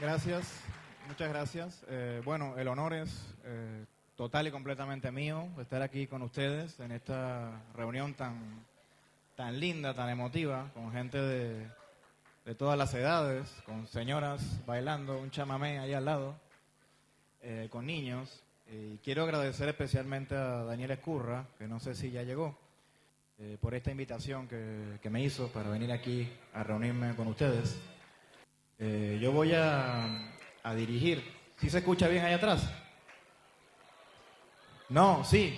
Gracias, muchas gracias. Bueno, el honor es total y completamente mío de estar aquí con ustedes en esta reunión tan linda, tan emotiva, con gente de todas las edades, con señoras bailando, un chamamé ahí al lado, con niños. Y quiero agradecer especialmente a Daniel Escurra, que no sé si ya llegó, por esta invitación que me hizo para venir aquí a reunirme con ustedes. Yo voy a dirigir. ¿Sí se escucha bien ahí atrás? No, sí,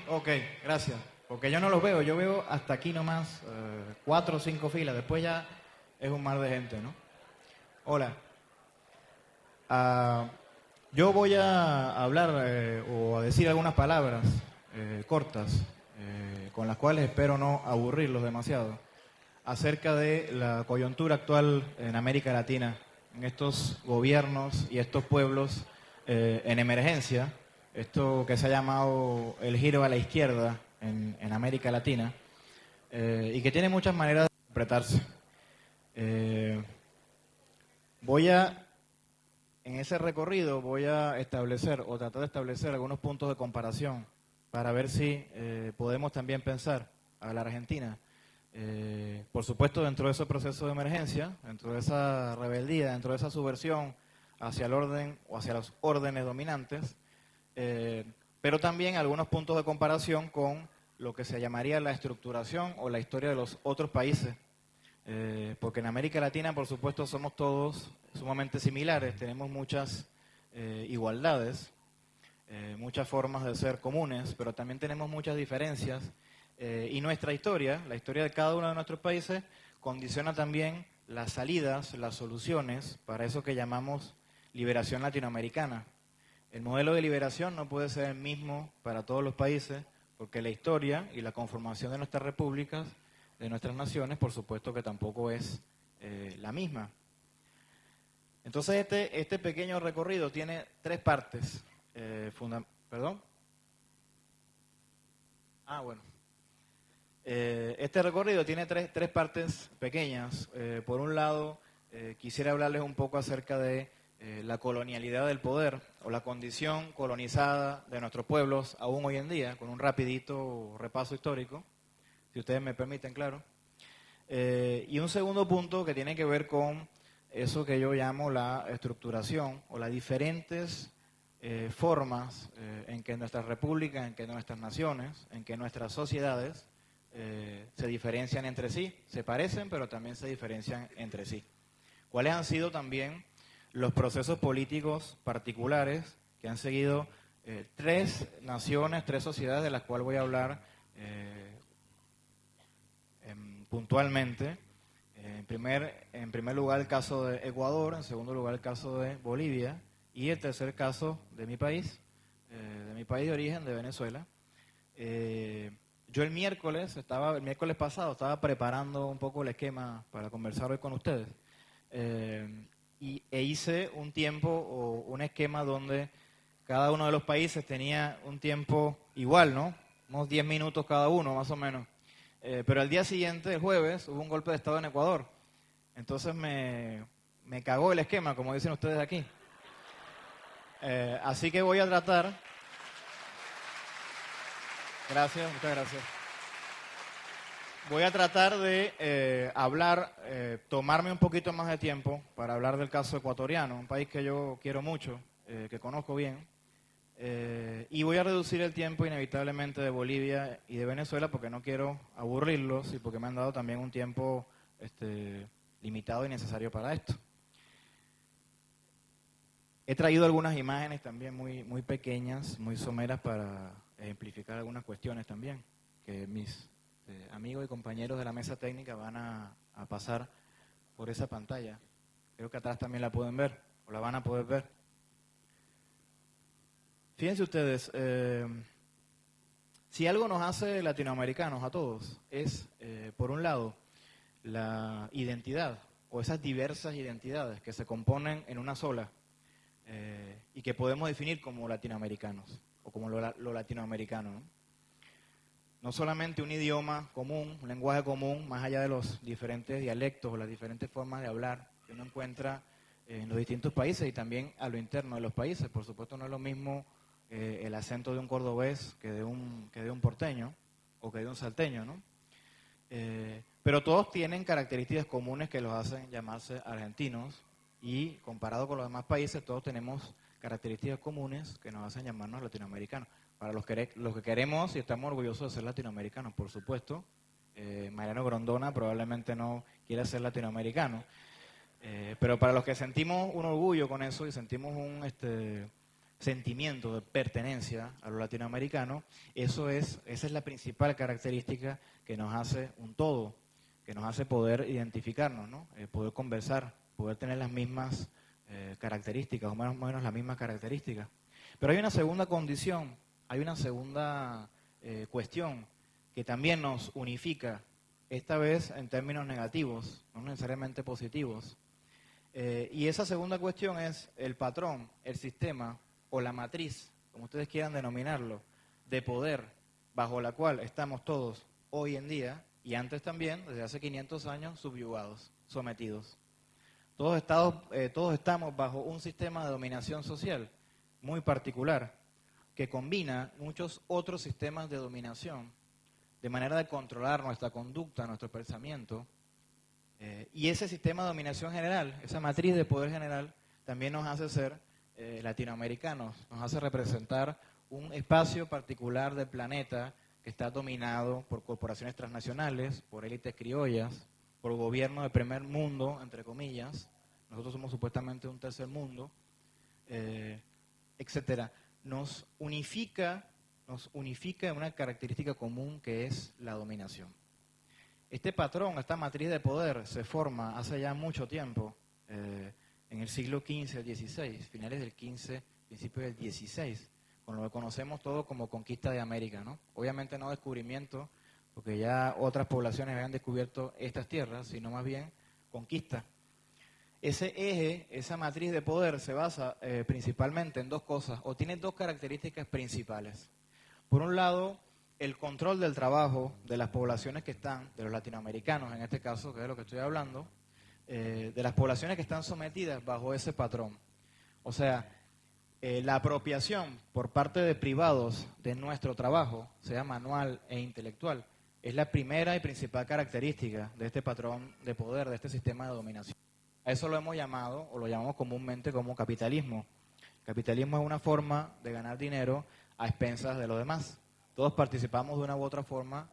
ok, gracias. Porque yo no los veo, yo veo hasta aquí nomás 4 o 5 filas, después ya es un mar de gente, ¿no? Hola. Ah, yo voy a hablar o a decir algunas palabras cortas, con las cuales espero no aburrirlos demasiado, acerca de la coyuntura actual en América Latina, en estos gobiernos y estos pueblos en emergencia, esto que se ha llamado el giro a la izquierda en América Latina, y que tiene muchas maneras de interpretarse. Voy a En ese recorrido voy a establecer o tratar de establecer algunos puntos de comparación para ver si podemos también pensar a la Argentina, por supuesto dentro de ese proceso de emergencia, dentro de esa rebeldía, dentro de esa subversión hacia el orden o hacia los órdenes dominantes, pero también algunos puntos de comparación con lo que se llamaría la estructuración o la historia de los otros países. Porque en América Latina, por supuesto, somos todos sumamente similares, tenemos muchas igualdades, muchas formas de ser comunes, pero también tenemos muchas diferencias. Y nuestra historia, la historia de cada uno de nuestros países, condiciona también las salidas, las soluciones para eso que llamamos liberación latinoamericana. El modelo de liberación no puede ser el mismo para todos los países, porque la historia y la conformación de nuestras repúblicas, de nuestras naciones, por supuesto que tampoco es la misma. Entonces este pequeño recorrido tiene 3 partes. ¿Perdón? Bueno. Este recorrido tiene tres partes pequeñas. Por un lado, quisiera hablarles un poco acerca de la colonialidad del poder o la condición colonizada de nuestros pueblos aún hoy en día, con un rapidito repaso histórico, si ustedes me permiten, claro. Y un segundo punto que tiene que ver con eso que yo llamo la estructuración o las diferentes formas en que nuestras repúblicas, en que nuestras naciones, en que nuestras sociedades se diferencian entre sí, se parecen, pero también se diferencian entre sí. ¿Cuáles han sido también los procesos políticos particulares que han seguido 3 naciones, 3 sociedades de las cuales voy a hablar puntualmente? En primer lugar el caso de Ecuador, en segundo lugar el caso de Bolivia y el tercer caso de mi país de origen, de Venezuela. Yo el miércoles pasado estaba preparando un poco el esquema para conversar hoy con ustedes e hice un tiempo o un esquema donde cada uno de los países tenía un tiempo igual, ¿no? Unos 10 minutos cada uno, más o menos. Pero al día siguiente, el jueves, hubo un golpe de Estado en Ecuador. Entonces me cagó el esquema, como dicen ustedes aquí. Así que voy a tratar... Gracias, muchas gracias. Voy a tratar de tomarme un poquito más de tiempo para hablar del caso ecuatoriano, un país que yo quiero mucho, que conozco bien. Y voy a reducir el tiempo inevitablemente de Bolivia y de Venezuela porque no quiero aburrirlos y porque me han dado también un tiempo limitado y necesario para esto. He traído algunas imágenes también muy pequeñas, muy someras para ejemplificar algunas cuestiones también, que mis amigos y compañeros de la mesa técnica van a pasar por esa pantalla. Creo que atrás también la pueden ver, o la van a poder ver. Fíjense ustedes, si algo nos hace latinoamericanos a todos es, por un lado, la identidad, o esas diversas identidades que se componen en una sola, y que podemos definir como latinoamericanos, o como lo latinoamericano, ¿no? No solamente un idioma común, un lenguaje común, más allá de los diferentes dialectos o las diferentes formas de hablar que uno encuentra en los distintos países y también a lo interno de los países. Por supuesto no es lo mismo el acento de un cordobés que de un porteño o que de un salteño, ¿no? Pero todos tienen características comunes que los hacen llamarse argentinos y comparado con los demás países todos tenemos características comunes que nos hacen llamarnos latinoamericanos. Para los que queremos y estamos orgullosos de ser latinoamericanos, por supuesto, Mariano Grondona probablemente no quiera ser latinoamericano, pero para los que sentimos un orgullo con eso y sentimos un sentimiento de pertenencia a lo latinoamericano, esa es la principal característica que nos hace un todo, que nos hace poder identificarnos, ¿no? Poder conversar, poder tener las mismas características, o más o menos las mismas características. Pero hay una segunda condición, hay una segunda cuestión que también nos unifica, esta vez en términos negativos, no necesariamente positivos. Y esa segunda cuestión es el patrón, el sistema o la matriz, como ustedes quieran denominarlo, de poder bajo la cual estamos todos hoy en día y antes también, desde hace 500 años, subyugados, sometidos. Todos estamos bajo un sistema de dominación social muy particular que combina muchos otros sistemas de dominación de manera de controlar nuestra conducta, nuestro pensamiento. Y ese sistema de dominación general, esa matriz de poder general, también nos hace ser latinoamericanos, nos hace representar un espacio particular del planeta que está dominado por corporaciones transnacionales, por élites criollas, por gobiernos de primer mundo, entre comillas. Nosotros somos supuestamente un tercer mundo, etcétera. Nos unifica en una característica común que es la dominación. Este patrón, esta matriz de poder se forma hace ya mucho tiempo, en el siglo XV al XVI, finales del XV, principios del XVI, con lo que conocemos todos como conquista de América, ¿no? Obviamente no descubrimiento, porque ya otras poblaciones habían descubierto estas tierras, sino más bien conquista. Ese eje, esa matriz de poder se basa principalmente en dos cosas, o tiene dos características principales. Por un lado, el control del trabajo de las poblaciones que están, de los latinoamericanos en este caso, que es de lo que estoy hablando, de las poblaciones que están sometidas bajo ese patrón. O sea, la apropiación por parte de privados de nuestro trabajo, sea manual e intelectual, es la primera y principal característica de este patrón de poder, de este sistema de dominación. A eso lo hemos llamado, o lo llamamos comúnmente como capitalismo. Capitalismo es una forma de ganar dinero a expensas de los demás. Todos participamos de una u otra forma,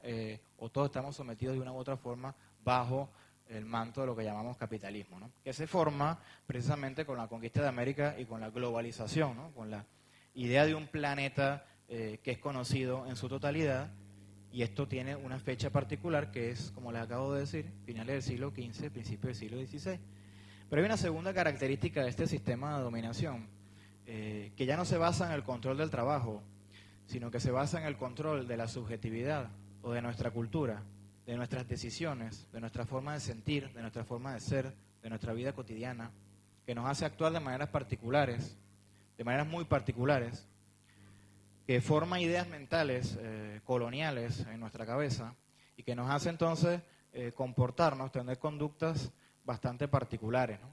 o todos estamos sometidos de una u otra forma bajo el manto de lo que llamamos capitalismo, ¿no? Que se forma precisamente con la conquista de América y con la globalización, ¿no? Con la idea de un planeta que es conocido en su totalidad, y esto tiene una fecha particular que es, como les acabo de decir, finales del siglo XV, principios del siglo XVI. Pero hay una segunda característica de este sistema de dominación, que ya no se basa en el control del trabajo, sino que se basa en el control de la subjetividad o de nuestra cultura, de nuestras decisiones, de nuestra forma de sentir, de nuestra forma de ser, de nuestra vida cotidiana, que nos hace actuar de maneras particulares, de maneras muy particulares, que forma ideas mentales coloniales en nuestra cabeza y que nos hace entonces comportarnos, tener conductas bastante particulares, ¿no?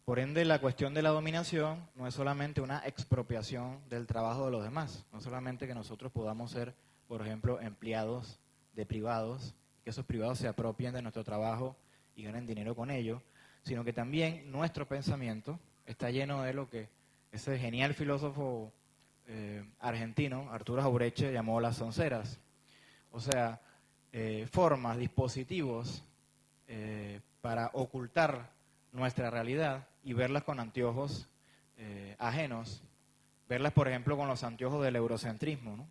Por ende, la cuestión de la dominación no es solamente una expropiación del trabajo de los demás, no solamente que nosotros podamos ser, por ejemplo, empleados de privados, que esos privados se apropien de nuestro trabajo y ganen dinero con ello, sino que también nuestro pensamiento está lleno de lo que ese genial filósofo argentino, Arturo Jauretche, llamó las sonceras. O sea, formas, dispositivos para ocultar nuestra realidad y verlas con anteojos ajenos, verlas, por ejemplo, con los anteojos del eurocentrismo, ¿no?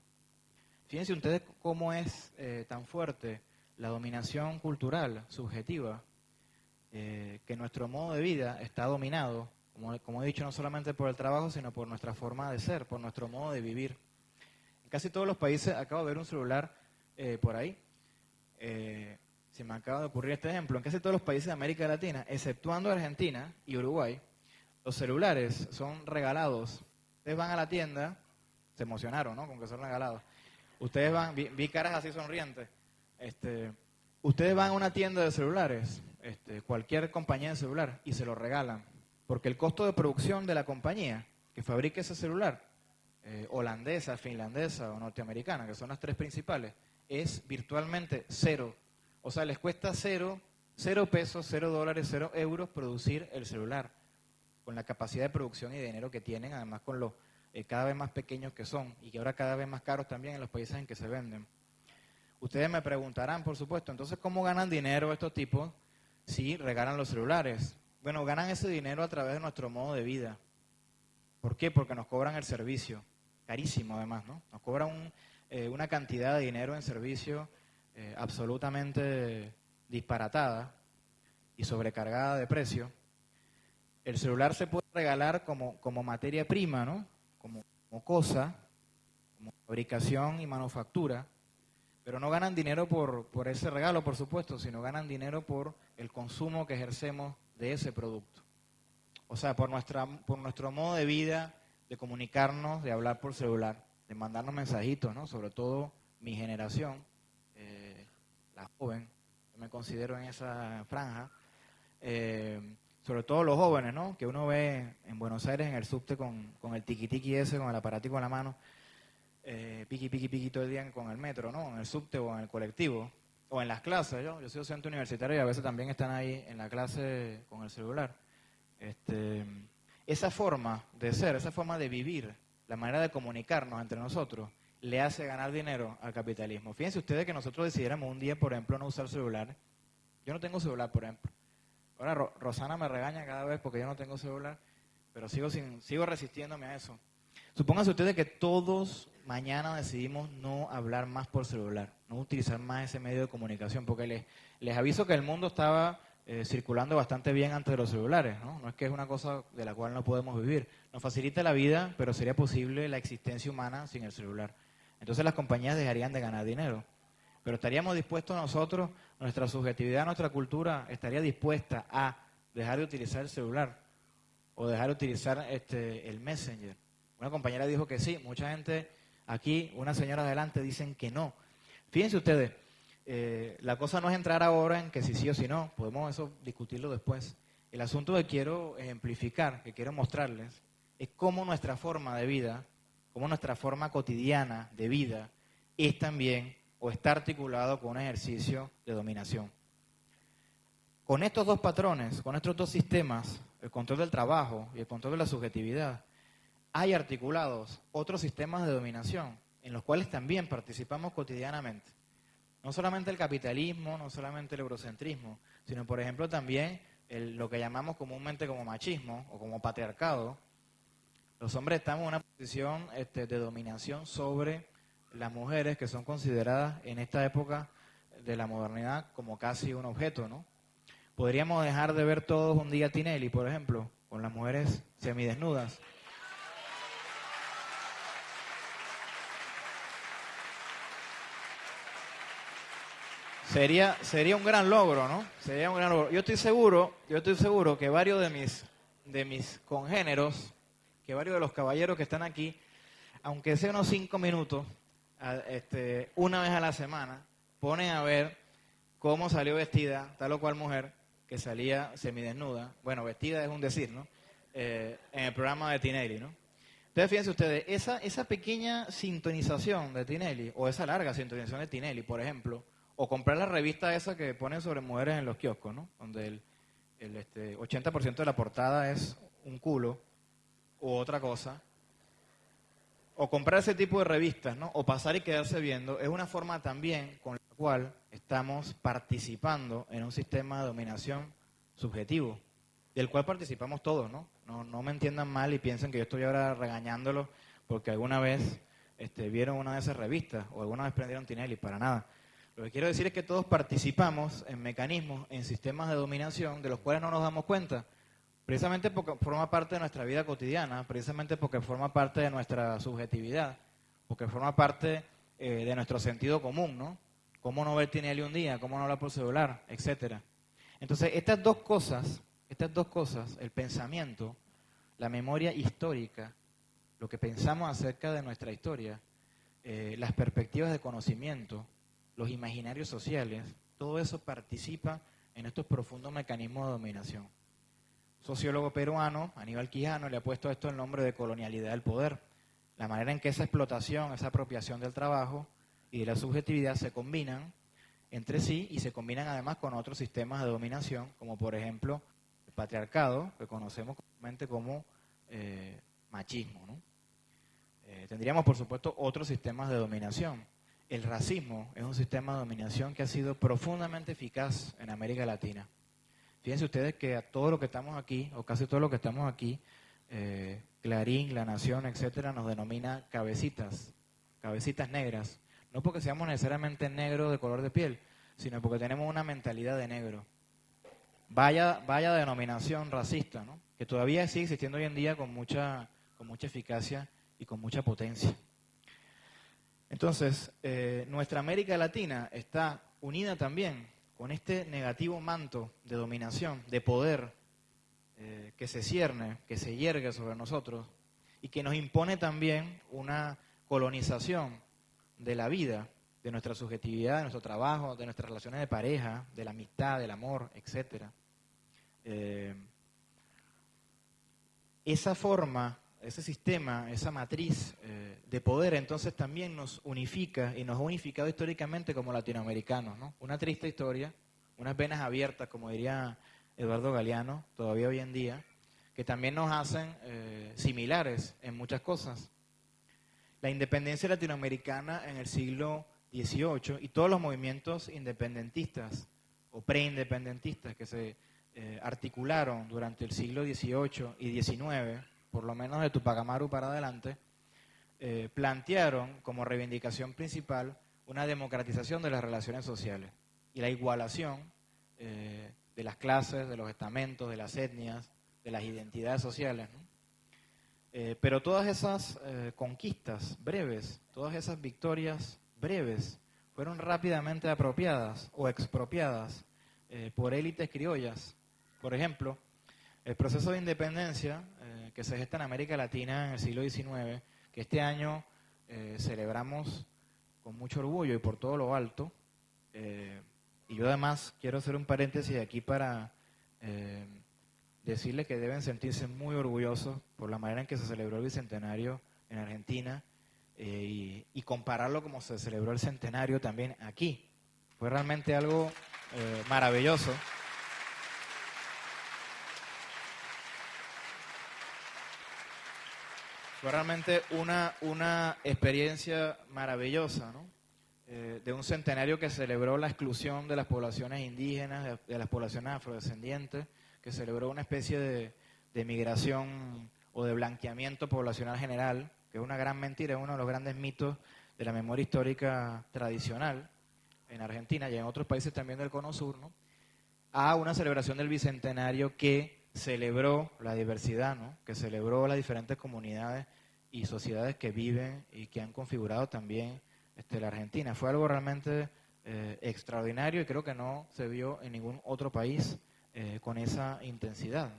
Fíjense ustedes cómo es tan fuerte la dominación cultural, subjetiva, que nuestro modo de vida está dominado, como he dicho, no solamente por el trabajo, sino por nuestra forma de ser, por nuestro modo de vivir. En casi todos los países, acabo de ver un celular por ahí, se me acaba de ocurrir este ejemplo, en casi todos los países de América Latina, exceptuando Argentina y Uruguay, los celulares son regalados. Ustedes van a la tienda, se emocionaron, ¿no?, con que son regalados. Ustedes van, vi caras así sonrientes. Ustedes van a una tienda de celulares, cualquier compañía de celular, y se lo regalan. porque el costo de producción de la compañía que fabrica ese celular, holandesa, finlandesa o norteamericana, que son las tres principales, es virtualmente cero. O sea, les cuesta cero pesos, $0, €0 producir el celular, con la capacidad de producción y de dinero que tienen, además con los cada vez más pequeños que son, y que ahora cada vez más caros también en los países en que se venden. Ustedes me preguntarán, por supuesto, entonces, ¿cómo ganan dinero estos tipos si regalan los celulares? Bueno, ganan ese dinero a través de nuestro modo de vida. ¿Por qué? Porque nos cobran el servicio, carísimo además, ¿no? Nos cobran una cantidad de dinero en servicio absolutamente disparatada y sobrecargada de precio. El celular se puede regalar como materia prima, ¿no? Como cosa, como fabricación y manufactura, pero no ganan dinero por ese regalo, por supuesto, sino ganan dinero por el consumo que ejercemos de ese producto. O sea, por nuestro modo de vida, de comunicarnos, de hablar por celular, de mandarnos mensajitos, ¿no? Sobre todo mi generación, la joven, yo me considero en esa franja, sobre todo los jóvenes, ¿no? Que uno ve en Buenos Aires en el subte con el tiquitiqui ese, con el aparatico en la mano, piqui todo el día con el metro, ¿no? En el subte o en el colectivo, o en las clases. Yo soy docente universitario y a veces también están ahí en la clase con el celular. Esa forma de ser, esa forma de vivir, la manera de comunicarnos entre nosotros, le hace ganar dinero al capitalismo. Fíjense ustedes que nosotros decidiéramos un día, por ejemplo, no usar celular. Yo no tengo celular, por ejemplo. Ahora Rosana me regaña cada vez porque yo no tengo celular, pero sigo resistiéndome a eso. Supónganse ustedes que todos mañana decidimos no hablar más por celular, no utilizar más ese medio de comunicación, porque les aviso que el mundo estaba circulando bastante bien antes de los celulares, ¿no? No es que es una cosa de la cual no podemos vivir. Nos facilita la vida, pero sería posible la existencia humana sin el celular. Entonces las compañías dejarían de ganar dinero. Pero estaríamos dispuestos nosotros, nuestra subjetividad, nuestra cultura, estaría dispuesta a dejar de utilizar el celular o dejar de utilizar el Messenger. Una compañera dijo que sí, mucha gente aquí, una señora adelante, dicen que no. Fíjense ustedes, la cosa no es entrar ahora en que si sí o si no, podemos eso discutirlo después. El asunto que quiero ejemplificar, que quiero mostrarles, es cómo nuestra forma de vida, cómo nuestra forma cotidiana de vida es también o está articulado con un ejercicio de dominación. Con estos dos patrones, con estos dos sistemas, el control del trabajo y el control de la subjetividad, hay articulados otros sistemas de dominación en los cuales también participamos cotidianamente. No solamente el capitalismo, no solamente el eurocentrismo, sino, por ejemplo, también lo que llamamos comúnmente como machismo o como patriarcado. Los hombres estamos en una posición de dominación sobre las mujeres, que son consideradas en esta época de la modernidad como casi un objeto, ¿no? Podríamos dejar de ver todos un día Tinelli, por ejemplo, con las mujeres semidesnudas. Sería un gran logro, ¿no? Sería un gran logro. Yo estoy seguro que varios de mis congéneros, que varios de los caballeros que están aquí, aunque sea unos 5 minutos, una vez a la semana, ponen a ver cómo salió vestida tal o cual mujer que salía semidesnuda. Bueno, vestida es un decir, ¿no? En el programa de Tinelli, ¿no? Entonces, fíjense ustedes, esa pequeña sintonización de Tinelli, o esa larga sintonización de Tinelli, por ejemplo, o comprar la revista esa que ponen sobre mujeres en los kioscos, ¿no? Donde el 80% de la portada es un culo u otra cosa. O comprar ese tipo de revistas, ¿no? O pasar y quedarse viendo, es una forma también con la cual estamos participando en un sistema de dominación subjetivo, del cual participamos todos, ¿no? No me entiendan mal y piensen que yo estoy ahora regañándolos porque alguna vez vieron una de esas revistas o alguna vez prendieron Tinelli, para nada. Lo que quiero decir es que todos participamos en mecanismos, en sistemas de dominación de los cuales no nos damos cuenta, precisamente porque forma parte de nuestra vida cotidiana, precisamente porque forma parte de nuestra subjetividad, porque forma parte de nuestro sentido común, ¿no? Cómo no ver Tinelli un día, cómo no hablar por celular, etcétera. Entonces, estas dos cosas, el pensamiento, la memoria histórica, lo que pensamos acerca de nuestra historia, las perspectivas de conocimiento, los imaginarios sociales, todo eso participa en estos profundos mecanismos de dominación. sociólogo peruano, Aníbal Quijano, le ha puesto a esto el nombre de colonialidad del poder. La manera en que esa explotación, esa apropiación del trabajo y de la subjetividad se combinan entre sí y se combinan además con otros sistemas de dominación, como por ejemplo el patriarcado, que conocemos comúnmente como machismo, ¿no? Tendríamos, por supuesto, otros sistemas de dominación. El racismo es un sistema de dominación que ha sido profundamente eficaz en América Latina. Fíjense ustedes que a todo lo que estamos aquí, o casi todo lo que estamos aquí, Clarín, La Nación, etcétera, nos denomina cabecitas negras. No porque seamos necesariamente negros de color de piel, sino porque tenemos una mentalidad de negro. Vaya denominación racista, ¿no? Que todavía sigue existiendo hoy en día con mucha eficacia y con mucha potencia. Entonces, nuestra América Latina está unida también con este negativo manto de dominación, de poder, que se cierne, que se yergue sobre nosotros y que nos impone también una colonización de la vida, de nuestra subjetividad, de nuestro trabajo, de nuestras relaciones de pareja, de la amistad, del amor, etcétera. Esa forma, ese sistema, esa matriz de poder entonces también nos unifica y nos ha unificado históricamente como latinoamericanos, ¿no? Una triste historia, unas venas abiertas, como diría Eduardo Galeano, todavía hoy en día, que también nos hacen similares en muchas cosas. La independencia latinoamericana en el siglo XVIII y todos los movimientos independentistas o preindependentistas que se articularon durante el siglo XVIII y XIX, por lo menos de Tupac Amaru para adelante, plantearon como reivindicación principal una democratización de las relaciones sociales y la igualación de las clases, de los estamentos, de las etnias, de las identidades sociales, ¿no? Pero todas esas conquistas breves, todas esas victorias breves, fueron rápidamente apropiadas o expropiadas por élites criollas. Por ejemplo, el proceso de independencia que se gesta en América Latina en el siglo XIX, que este año celebramos con mucho orgullo y por todo lo alto. Y yo además quiero hacer un paréntesis aquí para decirles que deben sentirse muy orgullosos por la manera en que se celebró el Bicentenario en Argentina y compararlo como se celebró el Centenario también aquí. Fue realmente algo maravilloso. Fue realmente una experiencia maravillosa, ¿no? De un centenario que celebró la exclusión de las poblaciones indígenas, de las poblaciones afrodescendientes, que celebró una especie de migración o de blanqueamiento poblacional general, que es una gran mentira, es uno de los grandes mitos de la memoria histórica tradicional en Argentina y en otros países también del Cono Sur, ¿no? A una celebración del Bicentenario que celebró la diversidad, ¿no? Que celebró las diferentes comunidades y sociedades que viven y que han configurado también la Argentina. Fue algo realmente extraordinario y creo que no se vio en ningún otro país con esa intensidad.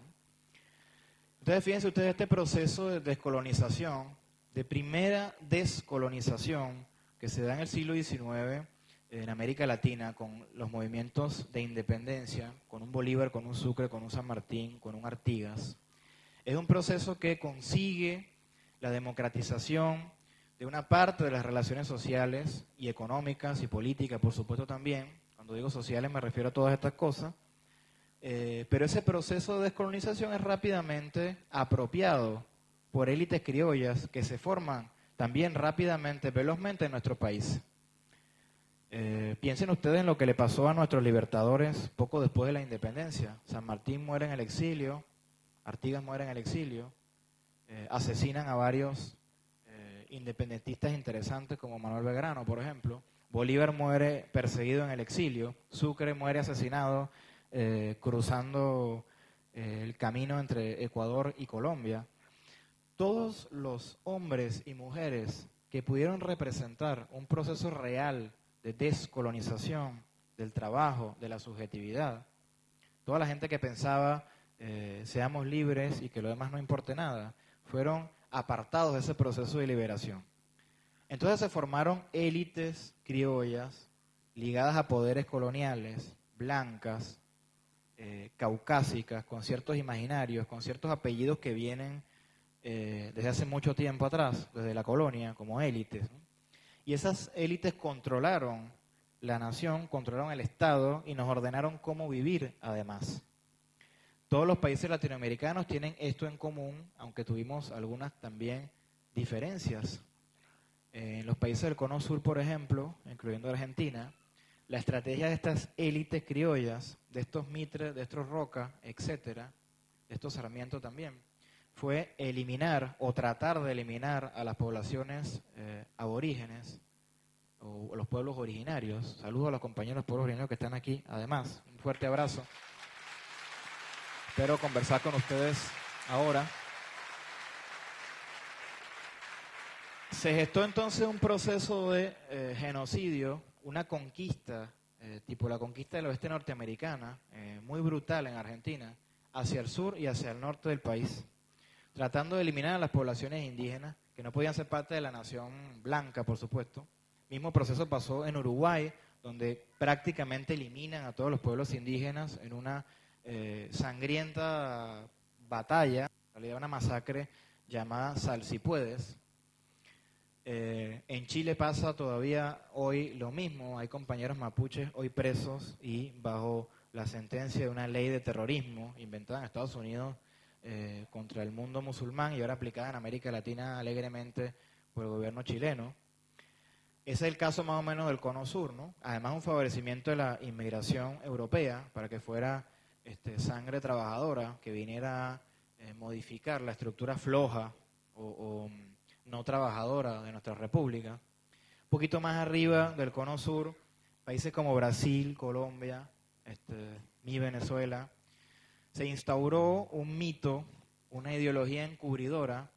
Entonces, fíjense ustedes este proceso de descolonización, de primera descolonización que se da en el siglo XIX en América Latina con los movimientos de independencia, con un Bolívar, con un Sucre, con un San Martín, con un Artigas. Es un proceso que consigue la democratización de una parte de las relaciones sociales y económicas y políticas, por supuesto también. Cuando digo sociales me refiero a todas estas cosas. Pero ese proceso de descolonización es rápidamente apropiado por élites criollas que se forman también rápidamente, velozmente en nuestro país. Piensen ustedes en lo que le pasó a nuestros libertadores poco después de la independencia. San Martín muere en el exilio, Artigas muere en el exilio, asesinan a varios independentistas interesantes como Manuel Belgrano, por ejemplo. Bolívar muere perseguido en el exilio, Sucre muere asesinado cruzando el camino entre Ecuador y Colombia. Todos los hombres y mujeres que pudieron representar un proceso real de descolonización del trabajo, de la subjetividad, toda la gente que pensaba seamos libres y que lo demás no importe nada, fueron apartados de ese proceso de liberación. Entonces se formaron élites criollas ligadas a poderes coloniales, blancas, caucásicas, con ciertos imaginarios, con ciertos apellidos que vienen desde hace mucho tiempo atrás, desde la colonia, como élites, ¿no? Y esas élites controlaron la nación, controlaron el Estado y nos ordenaron cómo vivir además. Todos los países latinoamericanos tienen esto en común, aunque tuvimos algunas también diferencias. En los países del Cono Sur, por ejemplo, incluyendo Argentina, la estrategia de estas élites criollas, de estos Mitre, de estos Roca, etcétera, de estos Sarmiento también, fue eliminar o tratar de eliminar a las poblaciones aborígenes o los pueblos originarios. Saludos a los compañeros de los pueblos originarios que están aquí. Además, un fuerte abrazo. Espero conversar con ustedes ahora. Se gestó entonces un proceso de genocidio, una conquista, tipo la conquista del oeste norteamericana, muy brutal en Argentina, hacia el sur y hacia el norte del país, tratando de eliminar a las poblaciones indígenas, que no podían ser parte de la nación blanca, por supuesto. Mismo proceso pasó en Uruguay, donde prácticamente eliminan a todos los pueblos indígenas en una sangrienta batalla, en realidad una masacre llamada Salsipuedes. En Chile pasa todavía hoy lo mismo, hay compañeros mapuches hoy presos y bajo la sentencia de una ley de terrorismo inventada en Estados Unidos contra el mundo musulmán y ahora aplicada en América Latina alegremente por el gobierno chileno. Ese es el caso más o menos del Cono Sur, ¿no? Además un favorecimiento de la inmigración europea para que fuera sangre trabajadora que viniera a modificar la estructura floja o no trabajadora de nuestra república. Un poquito más arriba del Cono Sur, países como Brasil, Colombia, mi Venezuela, se instauró un mito, una ideología encubridora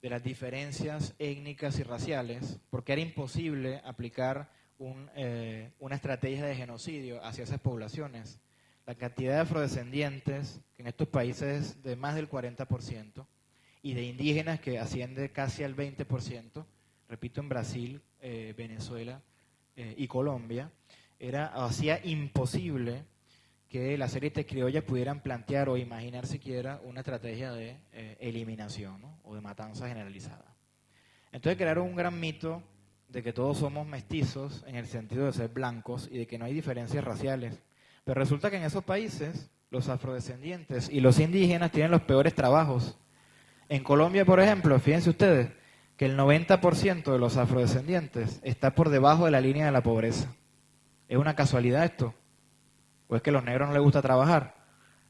de las diferencias étnicas y raciales, porque era imposible aplicar una estrategia de genocidio hacia esas poblaciones. La cantidad de afrodescendientes, que en estos países es de más del 40%, y de indígenas que asciende casi al 20%, repito, en Brasil, Venezuela y Colombia, hacía imposible que las élites criollas pudieran plantear o imaginar siquiera una estrategia de eliminación, ¿no? O de matanza generalizada. Entonces crearon un gran mito de que todos somos mestizos en el sentido de ser blancos y de que no hay diferencias raciales. Pero resulta que en esos países los afrodescendientes y los indígenas tienen los peores trabajos. En Colombia, por ejemplo, fíjense ustedes que el 90% de los afrodescendientes está por debajo de la línea de la pobreza. ¿Es una casualidad esto? ¿O es que a los negros no les gusta trabajar?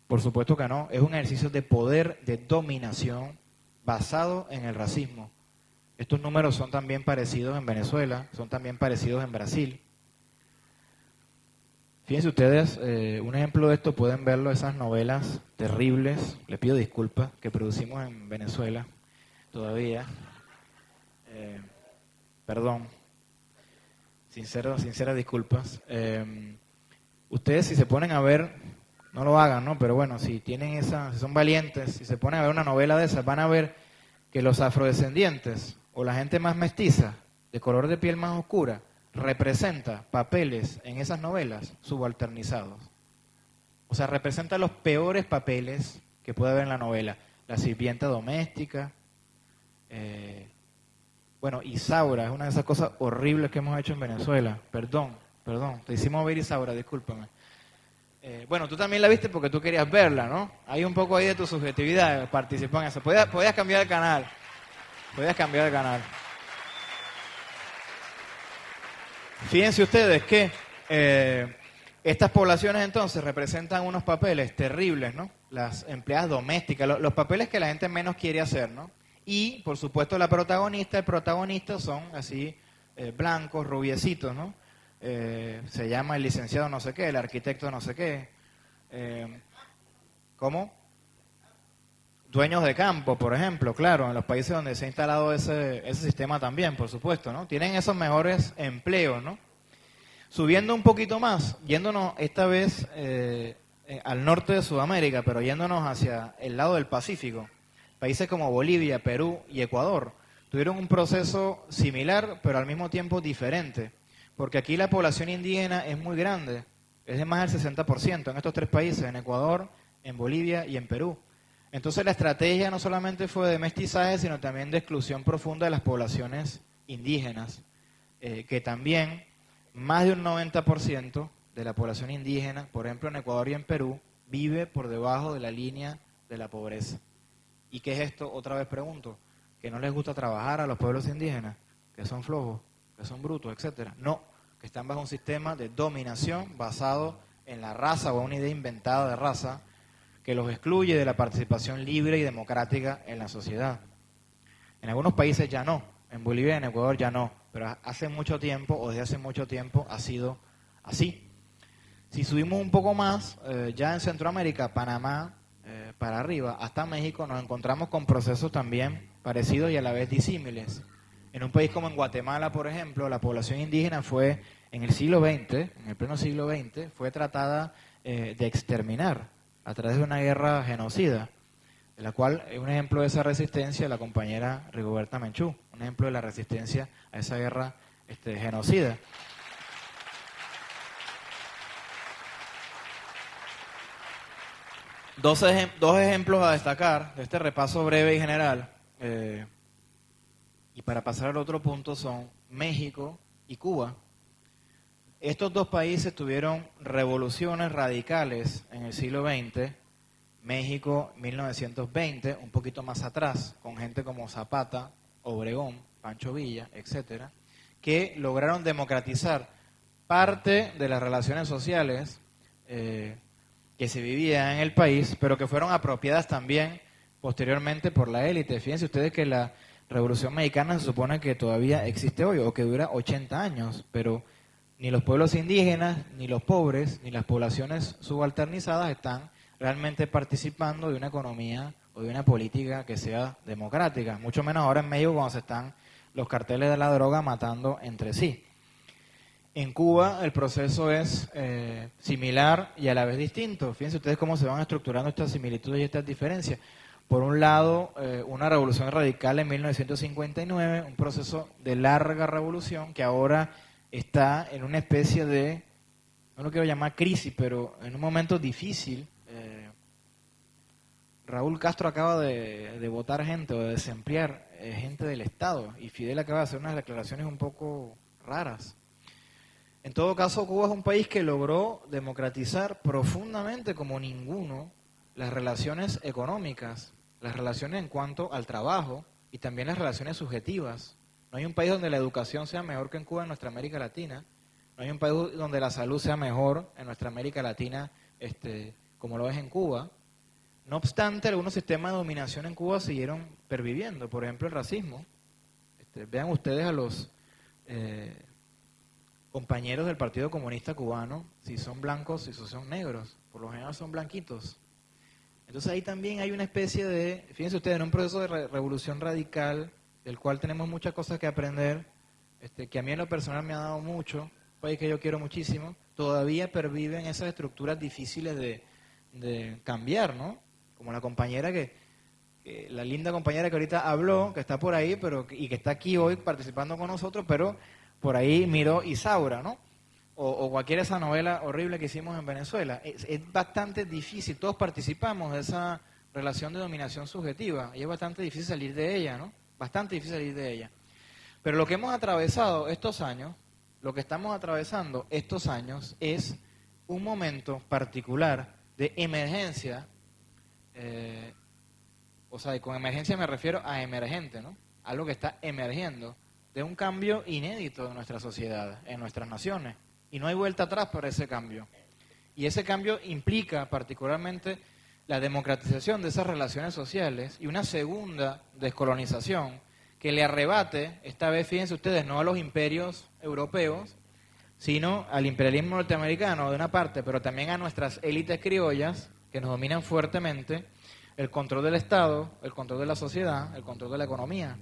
Por supuesto que no. Es un ejercicio de poder, de dominación, basado en el racismo. Estos números son también parecidos en Venezuela, son también parecidos en Brasil. Fíjense ustedes, un ejemplo de esto pueden verlo, esas novelas terribles, le pido disculpas, que producimos en Venezuela todavía. Perdón, sinceras disculpas. Ustedes si se ponen a ver, no lo hagan, ¿no? Pero bueno, si tienen si son valientes, si se ponen a ver una novela de esas, van a ver que los afrodescendientes o la gente más mestiza, de color de piel más oscura, representa papeles en esas novelas subalternizados. O sea, representa los peores papeles que puede haber en la novela. La sirvienta doméstica, bueno, Isaura es una de esas cosas horribles que hemos hecho en Venezuela. Perdón, te hicimos ver Isaura, discúlpame. Bueno, tú también la viste porque tú querías verla, ¿no? Hay un poco ahí de tu subjetividad, participó en eso. Podías cambiar el canal. Fíjense ustedes que estas poblaciones entonces representan unos papeles terribles, ¿no? Las empleadas domésticas, los papeles que la gente menos quiere hacer, ¿no? Y, por supuesto, el protagonista son así blancos, rubiecitos, ¿no? Se llama el licenciado no sé qué, el arquitecto no sé qué. ¿Cómo? Dueños de campo, por ejemplo, claro, en los países donde se ha instalado ese sistema también, por supuesto, ¿no? Tienen esos mejores empleos, ¿no? Subiendo un poquito más, yéndonos esta vez al norte de Sudamérica, pero yéndonos hacia el lado del Pacífico, países como Bolivia, Perú y Ecuador tuvieron un proceso similar, pero al mismo tiempo diferente, porque aquí la población indígena es muy grande, es de más del 60% en estos tres países, en Ecuador, en Bolivia y en Perú. Entonces la estrategia no solamente fue de mestizaje, sino también de exclusión profunda de las poblaciones indígenas, que también más de un 90% de la población indígena, por ejemplo en Ecuador y en Perú, vive por debajo de la línea de la pobreza. ¿Y qué es esto? Otra vez pregunto, ¿que no les gusta trabajar a los pueblos indígenas? ¿Que son flojos? ¿Que son brutos? Etcétera. No, que están bajo un sistema de dominación basado en la raza o una idea inventada de raza que los excluye de la participación libre y democrática en la sociedad. En algunos países ya no, en Bolivia y en Ecuador ya no, pero hace mucho tiempo o desde hace mucho tiempo ha sido así. Si subimos un poco más, ya en Centroamérica, Panamá, para arriba, hasta México, nos encontramos con procesos también parecidos y a la vez disímiles. En un país como en Guatemala, por ejemplo, la población indígena fue, en el siglo XX, en el pleno siglo XX, fue tratada de exterminar a través de una guerra genocida, de la cual un ejemplo de esa resistencia la compañera Rigoberta Menchú, un ejemplo de la resistencia a esa guerra genocida. Dos ejemplos a destacar de este repaso breve y general, y para pasar al otro punto, son México y Cuba. Estos dos países tuvieron revoluciones radicales en el siglo XX. México 1920, un poquito más atrás, con gente como Zapata, Obregón, Pancho Villa, etcétera, que lograron democratizar parte de las relaciones sociales que se vivían en el país, pero que fueron apropiadas también posteriormente por la élite. Fíjense ustedes que la Revolución Mexicana se supone que todavía existe hoy, o que dura 80 años, pero ni los pueblos indígenas, ni los pobres, ni las poblaciones subalternizadas están realmente participando de una economía o de una política que sea democrática, mucho menos ahora en México cuando se están los carteles de la droga matando entre sí. En Cuba el proceso es similar y a la vez distinto. Fíjense ustedes cómo se van estructurando estas similitudes y estas diferencias. Por un lado, una revolución radical en 1959, un proceso de larga revolución que ahora está en una especie de, no lo quiero llamar crisis, pero en un momento difícil. Raúl Castro acaba de votar gente o de desemplear gente del Estado y Fidel acaba de hacer unas declaraciones un poco raras. En todo caso, Cuba es un país que logró democratizar profundamente como ninguno las relaciones económicas, las relaciones en cuanto al trabajo y también las relaciones subjetivas. No hay un país donde la educación sea mejor que en Cuba en nuestra América Latina. No hay un país donde la salud sea mejor en nuestra América Latina como lo es en Cuba. No obstante, algunos sistemas de dominación en Cuba siguieron perviviendo. Por ejemplo, el racismo. Vean ustedes a los compañeros del Partido Comunista Cubano, si son blancos, si son negros. Por lo general son blanquitos. Entonces ahí también hay una especie de, fíjense ustedes, en un proceso de revolución radical, del cual tenemos muchas cosas que aprender, que a mí en lo personal me ha dado mucho, un país que yo quiero muchísimo, todavía perviven esas estructuras difíciles de cambiar, ¿no? Como la compañera la linda compañera que ahorita habló, que está por ahí, y que está aquí hoy participando con nosotros, pero por ahí miró Isaura, ¿no? O cualquiera esa novela horrible que hicimos en Venezuela. Es bastante difícil, todos participamos de esa relación de dominación subjetiva, y es bastante difícil salir de ella, ¿no? Bastante difícil salir de ella. Pero lo que hemos atravesado estos años, lo que estamos atravesando estos años, es un momento particular de emergencia, o sea, y con emergencia me refiero a emergente, ¿no? Algo que está emergiendo, de un cambio inédito en nuestra sociedad, en nuestras naciones. Y no hay vuelta atrás para ese cambio. Y ese cambio implica particularmente la democratización de esas relaciones sociales y una segunda descolonización que le arrebate, esta vez fíjense ustedes, no a los imperios europeos, sino al imperialismo norteamericano de una parte, pero también a nuestras élites criollas que nos dominan fuertemente, el control del Estado, el control de la sociedad, el control de la economía.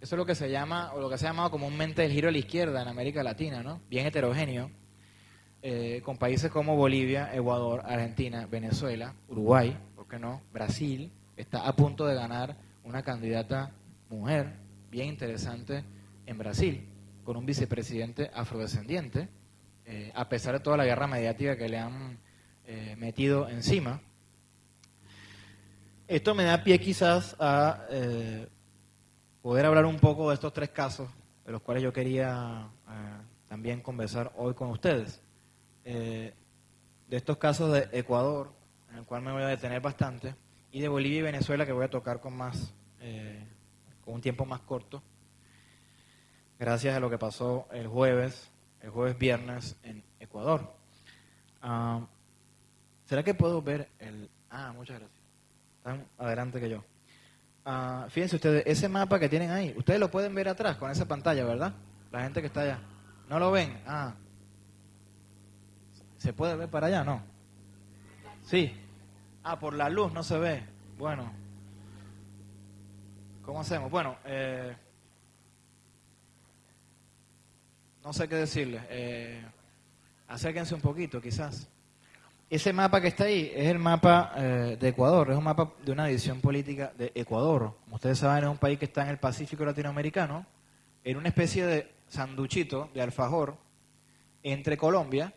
Eso es lo que se llama, o lo que se ha llamado comúnmente el giro a la izquierda en América Latina, ¿no? Bien heterogéneo, con países como Bolivia, Ecuador, Argentina, Venezuela, Uruguay, ¿por qué no? Brasil está a punto de ganar una candidata mujer bien interesante en Brasil, con un vicepresidente afrodescendiente, a pesar de toda la guerra mediática que le han metido encima. Esto me da pie quizás a poder hablar un poco de estos tres casos, de los cuales yo quería también conversar hoy con ustedes. De estos casos de Ecuador, en el cual me voy a detener bastante, y de Bolivia y Venezuela, que voy a tocar con un tiempo más corto, gracias a lo que pasó el jueves viernes en Ecuador. ¿Será que puedo ver el...? Muchas gracias. Están adelante que yo. Fíjense ustedes, ese mapa que tienen ahí, ustedes lo pueden ver atrás con esa pantalla, ¿verdad? La gente que está allá. ¿No lo ven? ¿Se puede ver para allá? No. Sí. Por la luz no se ve. Bueno. ¿Cómo hacemos? Bueno, no sé qué decirles. Acérquense un poquito, quizás. Ese mapa que está ahí es el mapa de Ecuador, es un mapa de una división política de Ecuador. Como ustedes saben, es un país que está en el Pacífico latinoamericano, en una especie de sanduchito, de alfajor, entre Colombia,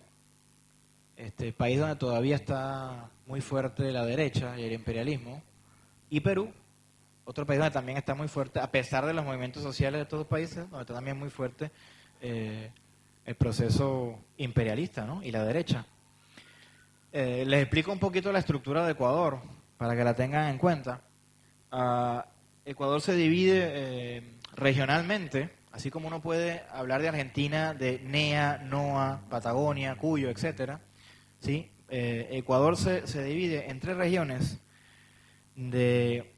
país donde todavía está muy fuerte la derecha y el imperialismo, y Perú, otro país donde también está muy fuerte, a pesar de los movimientos sociales de todos los países, donde está también muy fuerte el proceso imperialista, ¿no? Y la derecha. Les explico un poquito la estructura de Ecuador, para que la tengan en cuenta. Ecuador se divide regionalmente, así como uno puede hablar de Argentina, de NEA, NOA, Patagonia, Cuyo, etcétera. ¿Sí? Ecuador se divide en tres regiones de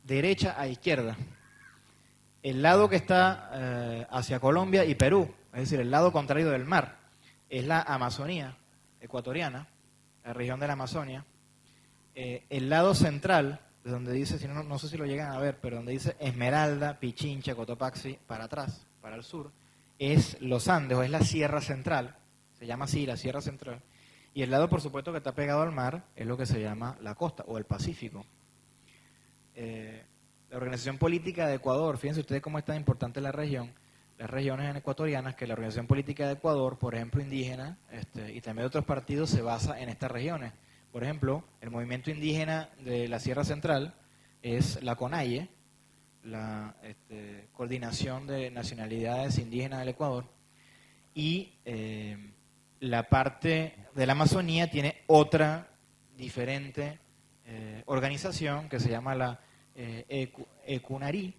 derecha a izquierda. El lado que está hacia Colombia y Perú, es decir, el lado contrario del mar, es la Amazonía ecuatoriana, la región de la Amazonia. El lado central, de donde dice, si no sé si lo llegan a ver, pero donde dice Esmeralda, Pichincha, Cotopaxi, para atrás, para el sur, es los Andes, o es la Sierra Central, se llama así, la Sierra Central. Y el lado, por supuesto, que está pegado al mar, es lo que se llama la costa, o el Pacífico. La organización política de Ecuador, fíjense ustedes cómo es tan importante la región, las regiones ecuatorianas, que la organización política de Ecuador, por ejemplo, indígena, y también de otros partidos, se basa en estas regiones. Por ejemplo, el movimiento indígena de la Sierra Central es la CONAIE, la Coordinación de Nacionalidades Indígenas del Ecuador, y la parte de la Amazonía tiene otra diferente organización que se llama la ECUNARI,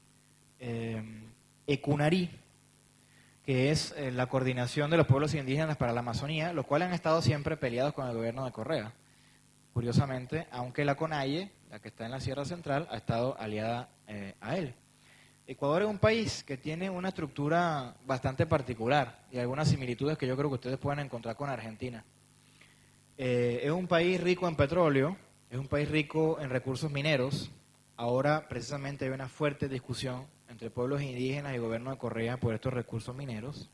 que es la coordinación de los pueblos indígenas para la Amazonía, los cuales han estado siempre peleados con el gobierno de Correa. Curiosamente, aunque la CONAIE, la que está en la Sierra Central, ha estado aliada a él. Ecuador es un país que tiene una estructura bastante particular y algunas similitudes que yo creo que ustedes pueden encontrar con Argentina. Es un país rico en petróleo, es un país rico en recursos mineros. Ahora precisamente hay una fuerte discusión entre pueblos indígenas y gobierno de Correa por estos recursos mineros.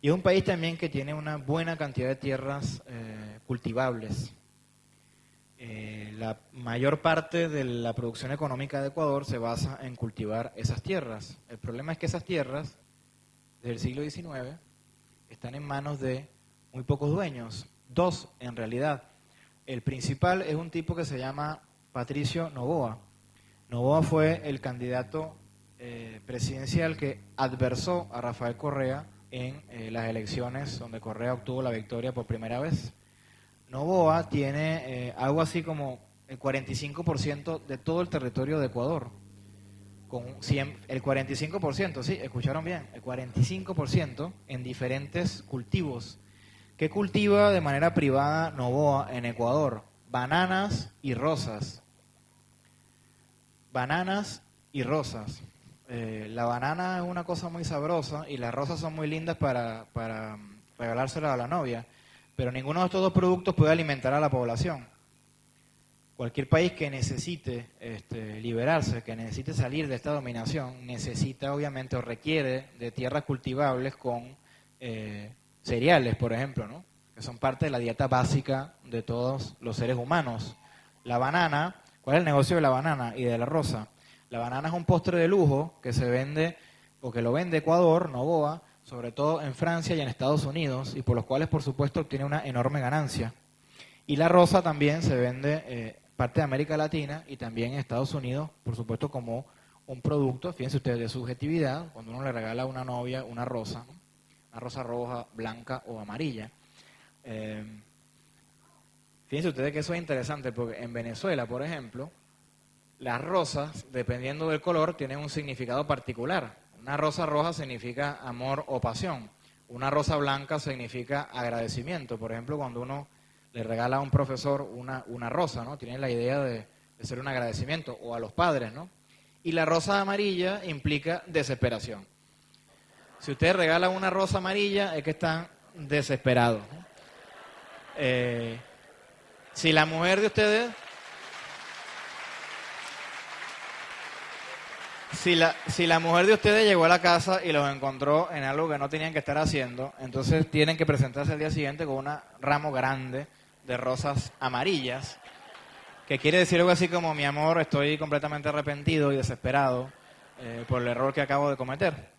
Y es un país también que tiene una buena cantidad de tierras cultivables. La mayor parte de la producción económica de Ecuador se basa en cultivar esas tierras. El problema es que esas tierras, desde el siglo XIX, están en manos de muy pocos dueños, dos en realidad. El principal es un tipo que se llama Patricio Noboa. Noboa fue el candidato presidencial que adversó a Rafael Correa en las elecciones donde Correa obtuvo la victoria por primera vez. Noboa tiene algo así como el 45% de todo el territorio de Ecuador. El 45%, sí, escucharon bien, el 45% en diferentes cultivos. ¿Qué cultiva de manera privada Noboa en Ecuador? Bananas y rosas. Bananas y rosas. La banana es una cosa muy sabrosa y las rosas son muy lindas para regalárselas a la novia, pero ninguno de estos dos productos puede alimentar a la población. Cualquier país que necesite liberarse, que necesite salir de esta dominación, necesita obviamente o requiere de tierras cultivables con cereales, por ejemplo, ¿no? Que son parte de la dieta básica de todos los seres humanos. La banana, ¿cuál es el negocio de la banana y de la rosa? La banana es un postre de lujo que se vende, o que lo vende Ecuador, Noboa, sobre todo en Francia y en Estados Unidos, y por los cuales, por supuesto, obtiene una enorme ganancia. Y la rosa también se vende parte de América Latina y también en Estados Unidos, por supuesto, como un producto, fíjense ustedes, de subjetividad, cuando uno le regala a una novia una rosa, ¿no? Una rosa roja, blanca o amarilla. Fíjense ustedes que eso es interesante, porque en Venezuela, por ejemplo, las rosas, dependiendo del color, tienen un significado particular. Una rosa roja significa amor o pasión. Una rosa blanca significa agradecimiento. Por ejemplo, cuando uno le regala a un profesor una rosa, ¿no? Tiene la idea de ser un agradecimiento, o a los padres, ¿no? Y la rosa amarilla implica desesperación. Si usted regala una rosa amarilla, es que están desesperados, ¿no? Si la mujer de ustedes... Si la mujer de ustedes llegó a la casa y los encontró en algo que no tenían que estar haciendo, entonces tienen que presentarse el día siguiente con un ramo grande de rosas amarillas, que quiere decir algo así como: mi amor, estoy completamente arrepentido y desesperado por el error que acabo de cometer.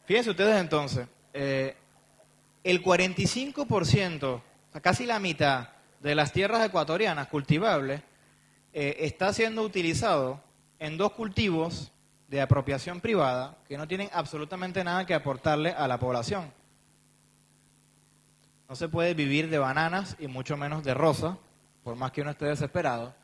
Fíjense ustedes entonces, el 45%, o sea, casi la mitad de las tierras ecuatorianas cultivables está siendo utilizado en dos cultivos de apropiación privada que no tienen absolutamente nada que aportarle a la población. No se puede vivir de bananas y mucho menos de rosa, por más que uno esté desesperado.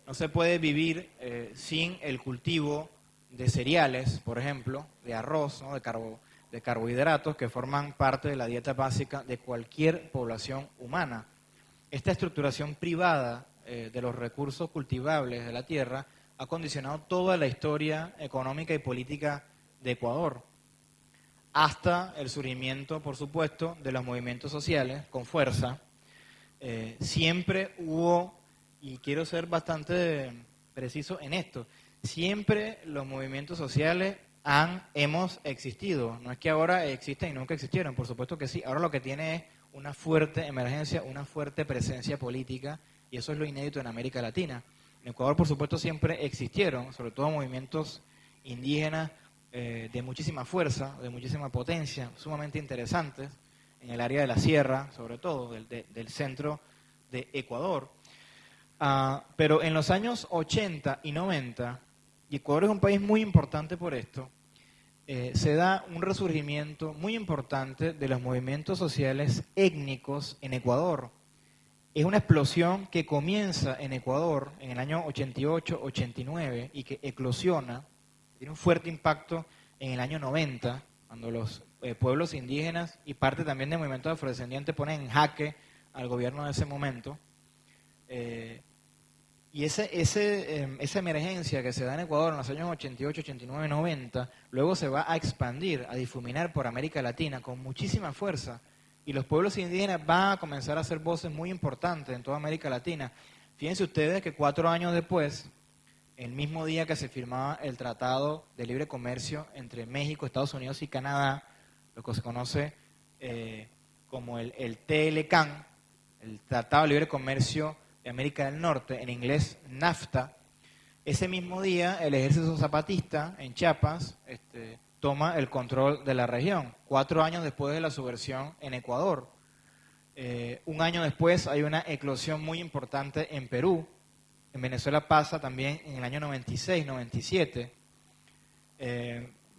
No se puede vivir sin el cultivo de cereales, por ejemplo, de arroz, ¿no? de carbohidratos que forman parte de la dieta básica de cualquier población humana. Esta estructuración privada de los recursos cultivables de la tierra ha condicionado toda la historia económica y política de Ecuador, hasta el surgimiento, por supuesto, de los movimientos sociales con fuerza. Siempre hubo, y quiero ser bastante preciso en esto, siempre los movimientos sociales hemos existido. No es que ahora existen y nunca existieron, por supuesto que sí. Ahora lo que tiene es una fuerte emergencia, una fuerte presencia política, y eso es lo inédito en América Latina. En Ecuador, por supuesto, siempre existieron, sobre todo movimientos indígenas de muchísima fuerza, de muchísima potencia, sumamente interesantes, en el área de la sierra, sobre todo, del centro de Ecuador. Pero en los años 80 y 90, y Ecuador es un país muy importante por esto, se da un resurgimiento muy importante de los movimientos sociales étnicos en Ecuador. Es una explosión que comienza en Ecuador en el año 88, 89 y que eclosiona, tiene un fuerte impacto en el año 90, cuando los pueblos indígenas y parte también del movimiento afrodescendiente ponen en jaque al gobierno de ese momento. Y esa emergencia que se da en Ecuador en los años 88, 89, 90, luego se va a expandir, a difuminar por América Latina con muchísima fuerza. Y los pueblos indígenas van a comenzar a hacer voces muy importantes en toda América Latina. Fíjense ustedes que 4 años después, el mismo día que se firmaba el Tratado de Libre Comercio entre México, Estados Unidos y Canadá, lo que se conoce como el TLCAN, el Tratado de Libre Comercio de América del Norte, en inglés NAFTA, ese mismo día el ejército zapatista en Chiapas toma el control de la región, 4 años después de la subversión en Ecuador. Un año después hay una eclosión muy importante en Perú. En Venezuela pasa también en el año 96, 97.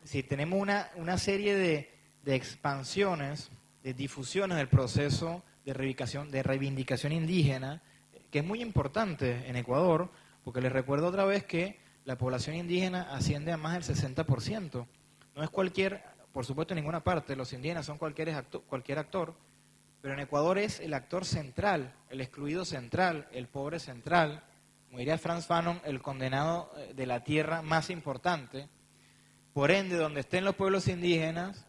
Si tenemos una serie de expansiones, de difusiones del proceso de reivindicación indígena, que es muy importante en Ecuador, porque les recuerdo otra vez que la población indígena asciende a más del 60%. No es por supuesto en ninguna parte, los indígenas son cualquier actor, pero en Ecuador es el actor central, el excluido central, el pobre central, como diría Frantz Fanon, el condenado de la tierra más importante. Por ende, donde estén los pueblos indígenas,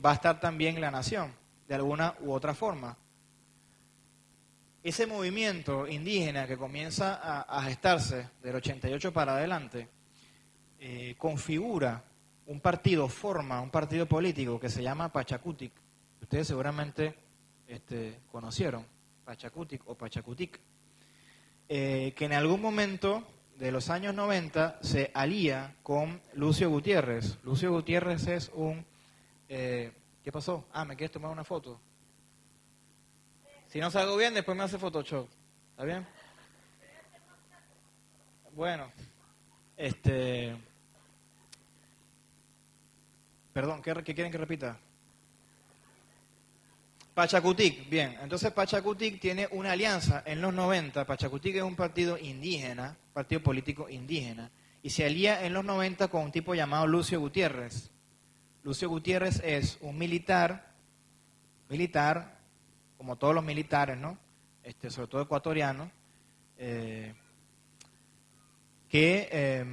va a estar también la nación, de alguna u otra forma. Ese movimiento indígena que comienza a gestarse del 88 para adelante, forma un partido político que se llama Pachacutic. Ustedes seguramente conocieron Pachacutic o Pachacutic, que en algún momento de los años 90 se alía con Lucio Gutiérrez. Lucio Gutiérrez es un ¿Qué pasó? Ah, ¿me quieres tomar una foto? Si no salgo bien, después me hace Photoshop. ¿Está bien? Bueno, este... Perdón, ¿qué quieren que repita? Pachacutic, bien. Entonces Pachacutic tiene una alianza en los 90. Pachacutic es un partido indígena, partido político indígena, y se alía en los 90 con un tipo llamado Lucio Gutiérrez. Lucio Gutiérrez es un militar, como todos los militares, ¿no? Sobre todo ecuatoriano, que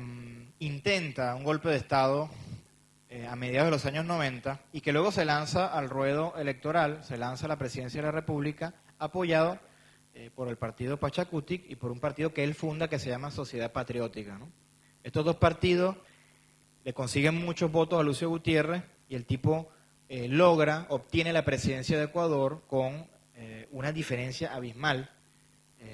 intenta un golpe de Estado a mediados de los años 90 y que luego se lanza al ruedo electoral, se lanza a la presidencia de la República, apoyado por el partido Pachacutic y por un partido que él funda que se llama Sociedad Patriótica, ¿no? Estos dos partidos le consiguen muchos votos a Lucio Gutiérrez y el tipo obtiene la presidencia de Ecuador con una diferencia abismal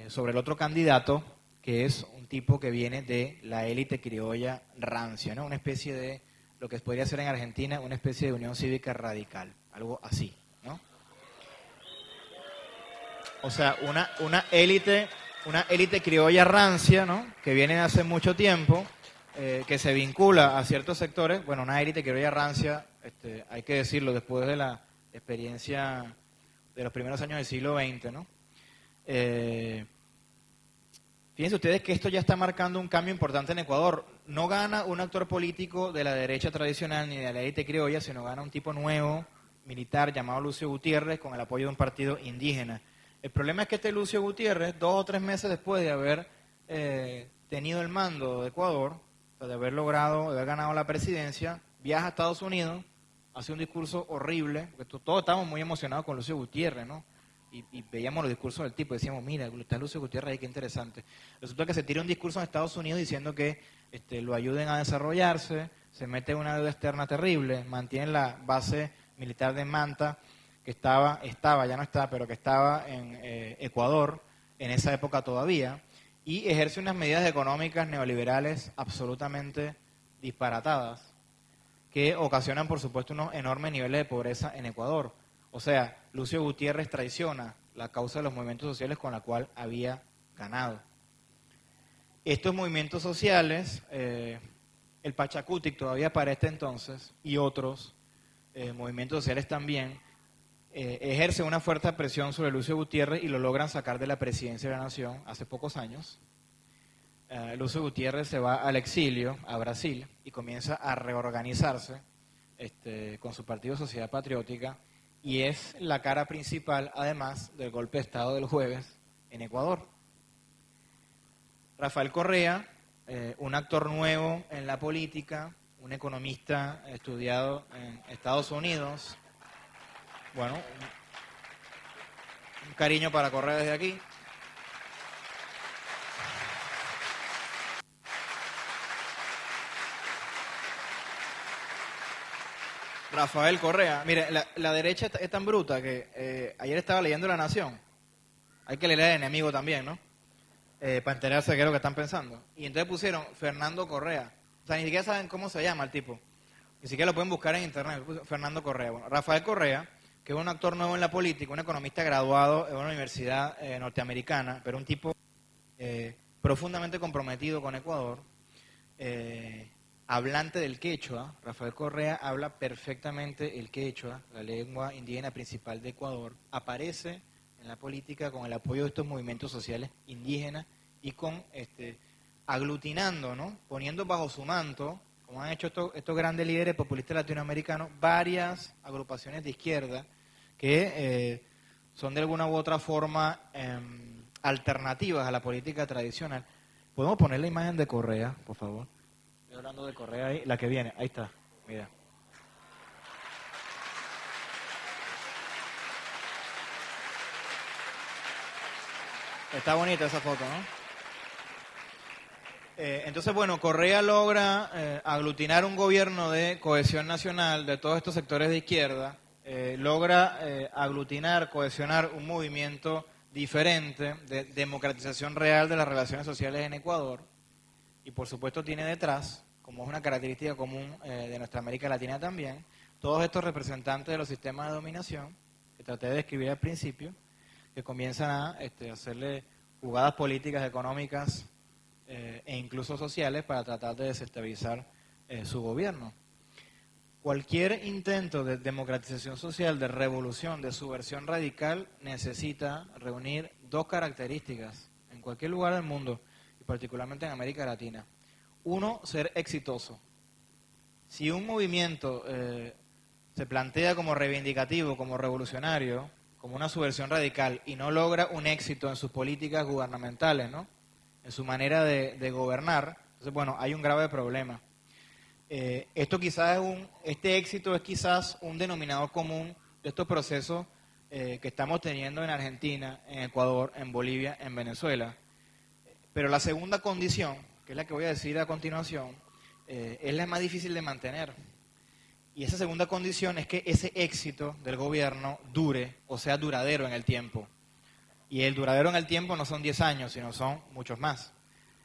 sobre el otro candidato, que es un tipo que viene de la élite criolla rancia, ¿no? Una especie de, lo que podría ser en Argentina, una especie de unión cívica radical, algo así, ¿no? O sea, una élite criolla rancia, ¿no? Que viene de hace mucho tiempo, que se vincula a ciertos sectores, bueno, una élite criolla rancia, hay que decirlo, después de la experiencia de los primeros años del siglo XX, ¿no? Fíjense ustedes que esto ya está marcando un cambio importante en Ecuador. No gana un actor político de la derecha tradicional ni de la élite criolla, sino gana un tipo nuevo, militar, llamado Lucio Gutiérrez, con el apoyo de un partido indígena. El problema es que este Lucio Gutiérrez, 2 o 3 meses después de haber tenido el mando de Ecuador, o sea, de haber ganado la presidencia, viaja a Estados Unidos, hace un discurso horrible, porque todos estábamos muy emocionados con Lucio Gutiérrez, ¿no? Y veíamos los discursos del tipo y decíamos, mira, está Lucio Gutiérrez ahí, qué interesante. Resulta que se tira un discurso en Estados Unidos diciendo que lo ayuden a desarrollarse, se mete en una deuda externa terrible, mantiene la base militar de Manta, que ya no está, pero que estaba en Ecuador, en esa época todavía, y ejerce unas medidas económicas neoliberales absolutamente disparatadas, que ocasionan, por supuesto, unos enormes niveles de pobreza en Ecuador. O sea, Lucio Gutiérrez traiciona la causa de los movimientos sociales con la cual había ganado. Estos movimientos sociales, el Pachacutic todavía para este entonces, y otros movimientos sociales también, ejercen una fuerte presión sobre Lucio Gutiérrez y lo logran sacar de la presidencia de la nación hace pocos años. Lucio Gutiérrez se va al exilio, a Brasil, y comienza a reorganizarse con su partido Sociedad Patriótica, y es la cara principal, además, del golpe de Estado del jueves en Ecuador. Rafael Correa, un actor nuevo en la política, un economista estudiado en Estados Unidos. Bueno, un cariño para Correa desde aquí. Rafael Correa. Mire, la derecha es tan bruta que ayer estaba leyendo La Nación. Hay que leer El Enemigo también, ¿no? Para enterarse de qué es lo que están pensando. Y entonces pusieron Fernando Correa. O sea, ni siquiera saben cómo se llama el tipo. Ni siquiera lo pueden buscar en internet. Fernando Correa. Bueno, Rafael Correa, que es un actor nuevo en la política, un economista graduado en una universidad norteamericana, pero un tipo profundamente comprometido con Ecuador, hablante del quechua. Rafael Correa habla perfectamente el quechua, la lengua indígena principal de Ecuador. Aparece en la política con el apoyo de estos movimientos sociales indígenas y con aglutinando, ¿no? Poniendo bajo su manto, como han hecho estos grandes líderes populistas latinoamericanos, varias agrupaciones de izquierda que son de alguna u otra forma alternativas a la política tradicional. ¿Podemos poner la imagen de Correa, por favor? Estoy hablando de Correa ahí, la que viene, ahí está, mira. Está bonita esa foto, ¿no? Entonces, bueno, Correa logra aglutinar un gobierno de cohesión nacional de todos estos sectores de izquierda, logra cohesionar un movimiento diferente de democratización real de las relaciones sociales en Ecuador, y por supuesto tiene detrás, como es una característica común de nuestra América Latina también, todos estos representantes de los sistemas de dominación, que traté de describir al principio, que comienzan a hacerle jugadas políticas, económicas e incluso sociales para tratar de desestabilizar su gobierno. Cualquier intento de democratización social, de revolución, de subversión radical, necesita reunir dos características en cualquier lugar del mundo, y particularmente en América Latina. Uno, ser exitoso. Si un movimiento se plantea como reivindicativo, como revolucionario, como una subversión radical, y no logra un éxito en sus políticas gubernamentales, ¿no?, en su manera de gobernar, entonces, bueno, hay un grave problema. Este éxito es quizás un denominador común de estos procesos que estamos teniendo en Argentina, en Ecuador, en Bolivia, en Venezuela. Pero la segunda condición, que es la que voy a decir a continuación, es la más difícil de mantener. Y esa segunda condición es que ese éxito del gobierno dure, o sea, duradero en el tiempo. Y el duradero en el tiempo no son 10 años, sino son muchos más.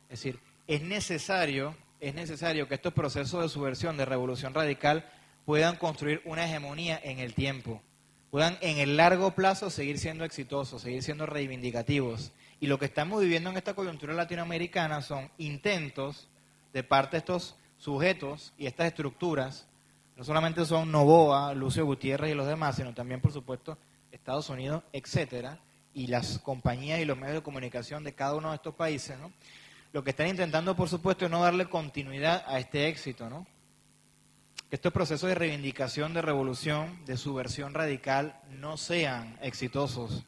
Es decir, es necesario que estos procesos de subversión, de revolución radical, puedan construir una hegemonía en el tiempo, puedan en el largo plazo seguir siendo exitosos, seguir siendo reivindicativos. Y lo que estamos viviendo en esta coyuntura latinoamericana son intentos de parte de estos sujetos y estas estructuras, no solamente son Noboa, Lucio Gutiérrez y los demás, sino también, por supuesto, Estados Unidos, etcétera, y las compañías y los medios de comunicación de cada uno de estos países, ¿no? Lo que están intentando, por supuesto, es no darle continuidad a este éxito, ¿no? Que estos procesos de reivindicación, de revolución, de subversión radical no sean exitosos,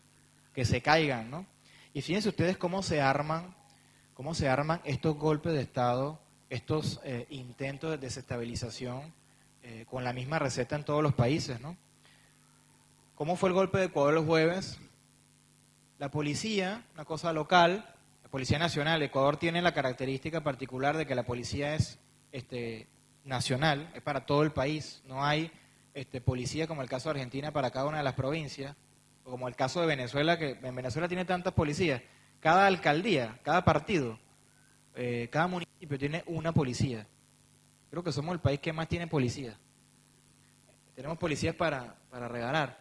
que se caigan, ¿no? Y fíjense ustedes cómo se arman estos golpes de Estado, estos intentos de desestabilización con la misma receta en todos los países, ¿no? ¿Cómo fue el golpe de Ecuador el jueves? La policía, una cosa local, la Policía Nacional, Ecuador tiene la característica particular de que la policía es nacional, es para todo el país, no hay policía como el caso de Argentina para cada una de las provincias, o como el caso de Venezuela, que en Venezuela tiene tantas policías, cada alcaldía, cada partido, cada municipio tiene una policía. Creo que somos el país que más tiene policías. Tenemos policías para regalar.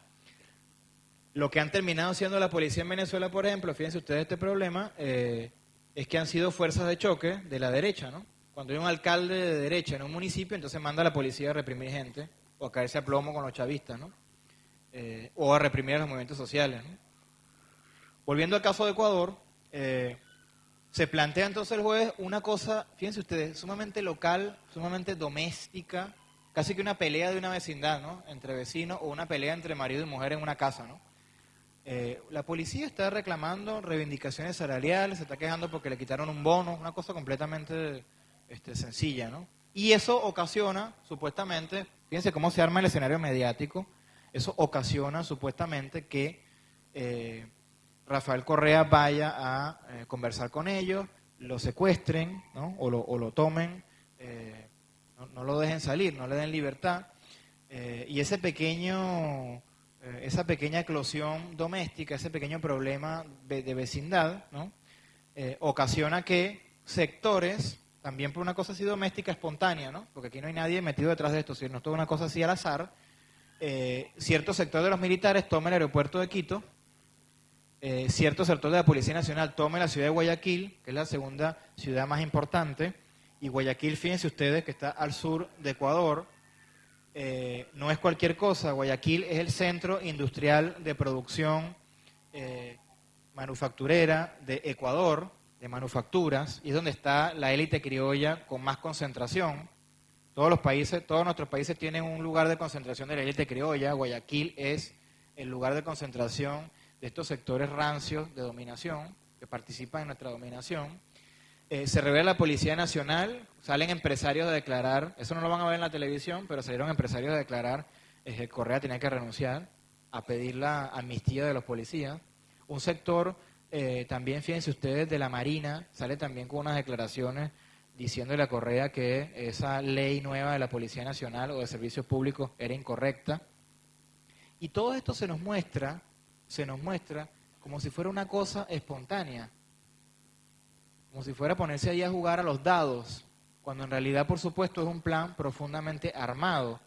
Lo que han terminado siendo la policía en Venezuela, por ejemplo, fíjense ustedes este problema, es que han sido fuerzas de choque de la derecha, ¿no? Cuando hay un alcalde de derecha en un municipio, entonces manda a la policía a reprimir gente, o a caerse a plomo con los chavistas, ¿no? O a reprimir a los movimientos sociales, ¿no? Volviendo al caso de Ecuador, se plantea entonces el jueves una cosa, fíjense ustedes, sumamente local, sumamente doméstica, casi que una pelea de una vecindad, ¿no?, entre vecinos, o una pelea entre marido y mujer en una casa, ¿no? La policía está reclamando reivindicaciones salariales, se está quejando porque le quitaron un bono, una cosa completamente sencilla, ¿no? Y eso ocasiona, supuestamente, fíjense cómo se arma el escenario mediático, eso ocasiona supuestamente que Rafael Correa vaya a conversar con ellos, lo secuestren, ¿no?, o lo tomen, no lo dejen salir, no le den libertad, y esa pequeña eclosión doméstica, ese pequeño problema de vecindad, ¿no?, ocasiona que sectores, también por una cosa así doméstica, espontánea, ¿no?, porque aquí no hay nadie metido detrás de esto, sino es toda una cosa así al azar, cierto sector de los militares toma el aeropuerto de Quito, cierto sector de la Policía Nacional toma la ciudad de Guayaquil, que es la segunda ciudad más importante, y Guayaquil, fíjense ustedes, que está al sur de Ecuador, no es cualquier cosa. Guayaquil es el centro industrial de producción manufacturera de Ecuador, de manufacturas, y es donde está la élite criolla con más concentración. Todos nuestros países tienen un lugar de concentración de la élite criolla. Guayaquil es el lugar de concentración de estos sectores rancios de dominación, que participan en nuestra dominación. Se revela la Policía Nacional, salen empresarios a declarar, eso no lo van a ver en la televisión, pero salieron empresarios a declarar que Correa tenía que renunciar, a pedir la amnistía de los policías. Un sector, también fíjense ustedes, de la Marina, sale también con unas declaraciones diciéndole a Correa que esa ley nueva de la Policía Nacional o de servicios públicos era incorrecta. Y todo esto se nos muestra como si fuera una cosa espontánea, como si fuera ponerse ahí a jugar a los dados, cuando en realidad, por supuesto, es un plan profundamente armado,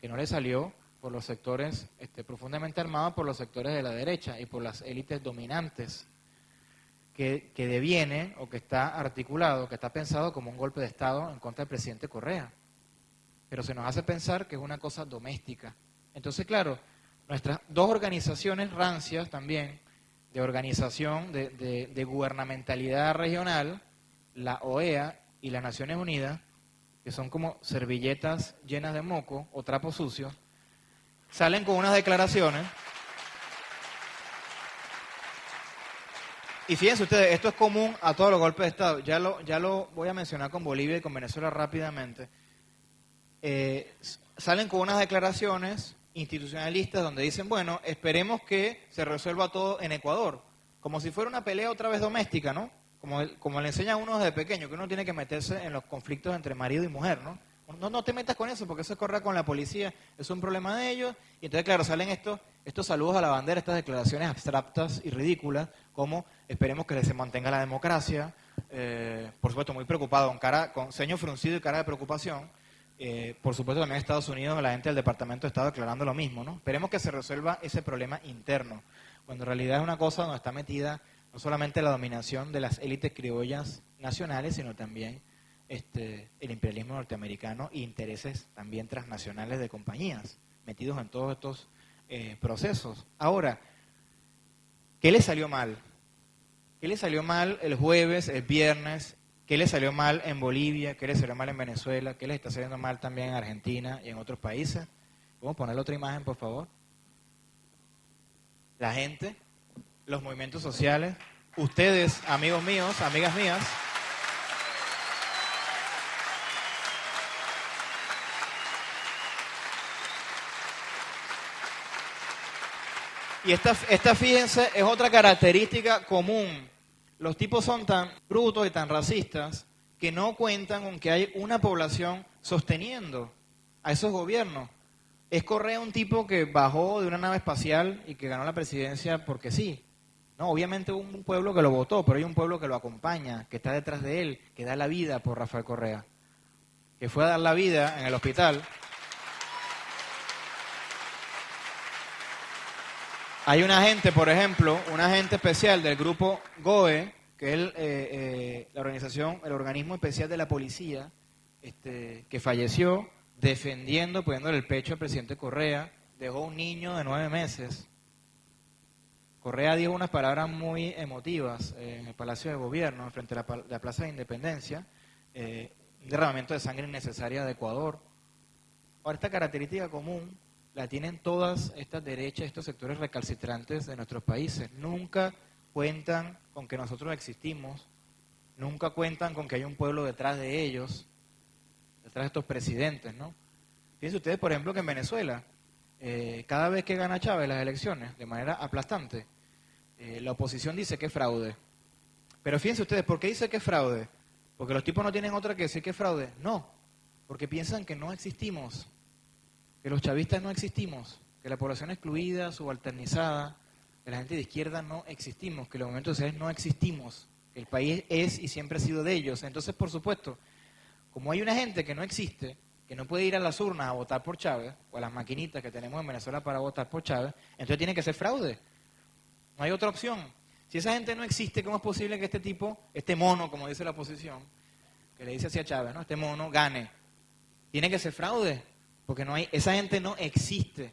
que no le salió por los sectores profundamente armados, por los sectores de la derecha y por las élites dominantes, que deviene o que está articulado, que está pensado como un golpe de Estado en contra del presidente Correa. Pero se nos hace pensar que es una cosa doméstica. Entonces, claro, nuestras dos organizaciones rancias también, de organización de gubernamentalidad regional, la OEA y las Naciones Unidas, que son como servilletas llenas de moco o trapos sucios, salen con unas declaraciones. Y fíjense ustedes, esto es común a todos los golpes de Estado. Ya lo voy a mencionar con Bolivia y con Venezuela rápidamente. Salen con unas declaraciones institucionalistas donde dicen, bueno, esperemos que se resuelva todo en Ecuador, como si fuera una pelea otra vez doméstica, ¿no? Como le enseña a uno desde pequeño, que uno tiene que meterse en los conflictos entre marido y mujer, ¿no? No te metas con eso, porque eso es correr con la policía, es un problema de ellos. Y entonces, claro, salen estos saludos a la bandera, estas declaraciones abstractas y ridículas, como esperemos que se mantenga la democracia, por supuesto muy preocupado, con ceño fruncido y cara de preocupación. Por supuesto también en Estados Unidos la gente del Departamento de Estado declarando lo mismo, ¿no? Esperemos que se resuelva ese problema interno, cuando en realidad es una cosa donde está metida no solamente la dominación de las élites criollas nacionales, sino también el imperialismo norteamericano e intereses también transnacionales de compañías metidos en todos estos procesos. Ahora, ¿qué le salió mal? ¿Qué le salió mal el jueves, el viernes? ¿Qué le salió mal en Bolivia? ¿Qué le salió mal en Venezuela? ¿Qué le está saliendo mal también en Argentina y en otros países? ¿Podemos poner otra imagen, por favor? La gente, los movimientos sociales, ustedes, amigos míos, amigas mías. Y esta, fíjense, es otra característica común. Los tipos son tan brutos y tan racistas que no cuentan con que hay una población sosteniendo a esos gobiernos. Es Correa un tipo que bajó de una nave espacial y que ganó la presidencia porque sí. No, obviamente hubo un pueblo que lo votó, pero hay un pueblo que lo acompaña, que está detrás de él, que da la vida por Rafael Correa, que fue a dar la vida en el hospital. Hay un agente, por ejemplo, un agente especial del grupo GOE, que es la organización, el organismo especial de la policía, que falleció defendiendo, poniéndole el pecho al presidente Correa, dejó un niño de 9 meses. Correa dijo unas palabras muy emotivas en el Palacio de Gobierno, frente a la Plaza de Independencia, un derramamiento de sangre innecesaria de Ecuador. Ahora, esta característica común la tienen todas estas derechas, estos sectores recalcitrantes de nuestros países. Nunca cuentan con que nosotros existimos, nunca cuentan con que hay un pueblo detrás de ellos, detrás de estos presidentes, ¿no? Fíjense ustedes, por ejemplo, que en Venezuela, cada vez que gana Chávez las elecciones, de manera aplastante, la oposición dice que es fraude. Pero fíjense ustedes, ¿por qué dice que es fraude? Porque los tipos no tienen otra que decir que es fraude. No, porque piensan que no existimos, que los chavistas no existimos, que la población excluida, subalternizada, que la gente de izquierda no existimos, que los movimientos sociales no existimos, que el país es y siempre ha sido de ellos. Entonces, por supuesto, como hay una gente que no existe, que no puede ir a las urnas a votar por Chávez, o a las maquinitas que tenemos en Venezuela para votar por Chávez, entonces tiene que ser fraude. No hay otra opción. Si esa gente no existe, ¿cómo es posible que este tipo, este mono, como dice la oposición, que le dice así a Chávez, ¿no? Este mono gane? Tiene que ser fraude, porque no hay, esa gente no existe.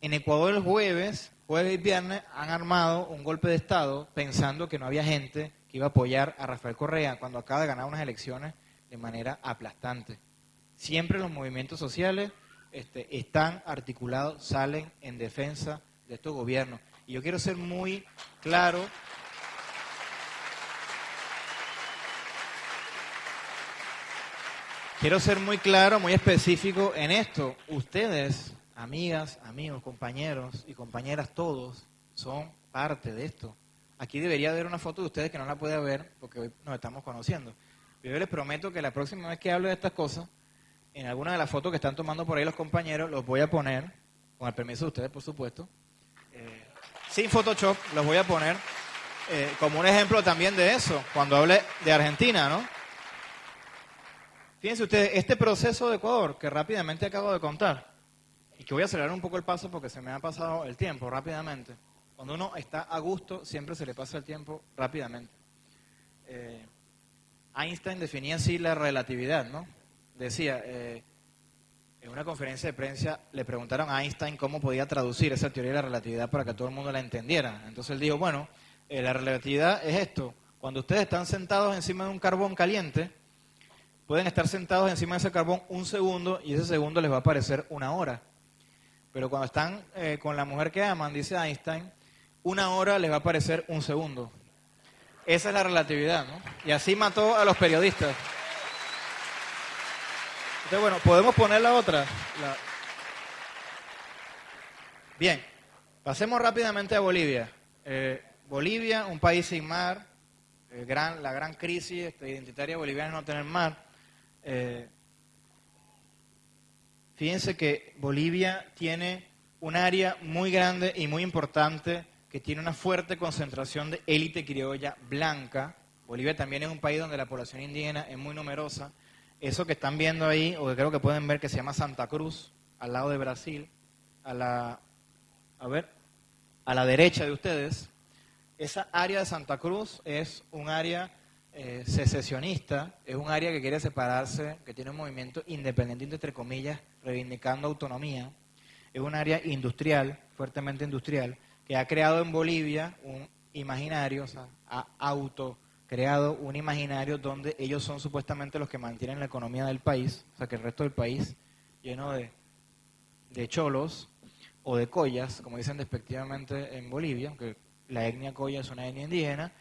En Ecuador el jueves y viernes han armado un golpe de Estado pensando que no había gente que iba a apoyar a Rafael Correa cuando acaba de ganar unas elecciones de manera aplastante. Siempre los movimientos sociales están articulados, salen en defensa de estos gobiernos. Y yo quiero ser muy claro. Quiero ser muy claro, muy específico en esto. Ustedes, amigas, amigos, compañeros y compañeras, todos son parte de esto. Aquí debería haber una foto de ustedes que no la puede ver porque hoy nos estamos conociendo. Pero yo les prometo que la próxima vez que hable de estas cosas, en alguna de las fotos que están tomando por ahí los compañeros, los voy a poner, con el permiso de ustedes, por supuesto, sin Photoshop, los voy a poner como un ejemplo también de eso, cuando hable de Argentina, ¿no? Fíjense ustedes, este proceso de Ecuador, que rápidamente acabo de contar, y que voy a acelerar un poco el paso porque se me ha pasado el tiempo rápidamente. Cuando uno está a gusto, siempre se le pasa el tiempo rápidamente. Einstein definía así la relatividad, ¿no? Decía, en una conferencia de prensa le preguntaron a Einstein cómo podía traducir esa teoría de la relatividad para que todo el mundo la entendiera. Entonces él dijo, bueno, la relatividad es esto. Cuando ustedes están sentados encima de un carbón caliente, pueden estar sentados encima de ese carbón un segundo y ese segundo les va a parecer una hora. Pero cuando están con la mujer que aman, dice Einstein, una hora les va a parecer un segundo. Esa es la relatividad, ¿no? Y así mató a los periodistas. Entonces, bueno, podemos poner la otra. Bien, pasemos rápidamente a Bolivia. Bolivia, un país sin mar, la gran crisis identitaria boliviana es no tener mar. Fíjense que Bolivia tiene un área muy grande y muy importante que tiene una fuerte concentración de élite criolla blanca. Bolivia también es un país donde la población indígena es muy numerosa. Eso que están viendo ahí, o que creo que pueden ver, que se llama Santa Cruz, al lado de Brasil, a la derecha de ustedes, esa área de Santa Cruz es un área secesionista, es un área que quiere separarse, que tiene un movimiento independiente, entre comillas, reivindicando autonomía. Es un área industrial, fuertemente industrial, que ha creado en Bolivia un imaginario, o sea, ha autocreado un imaginario donde ellos son supuestamente los que mantienen la economía del país, o sea, que el resto del país, lleno de cholos o de collas, como dicen despectivamente en Bolivia, aunque la etnia colla es una etnia indígena,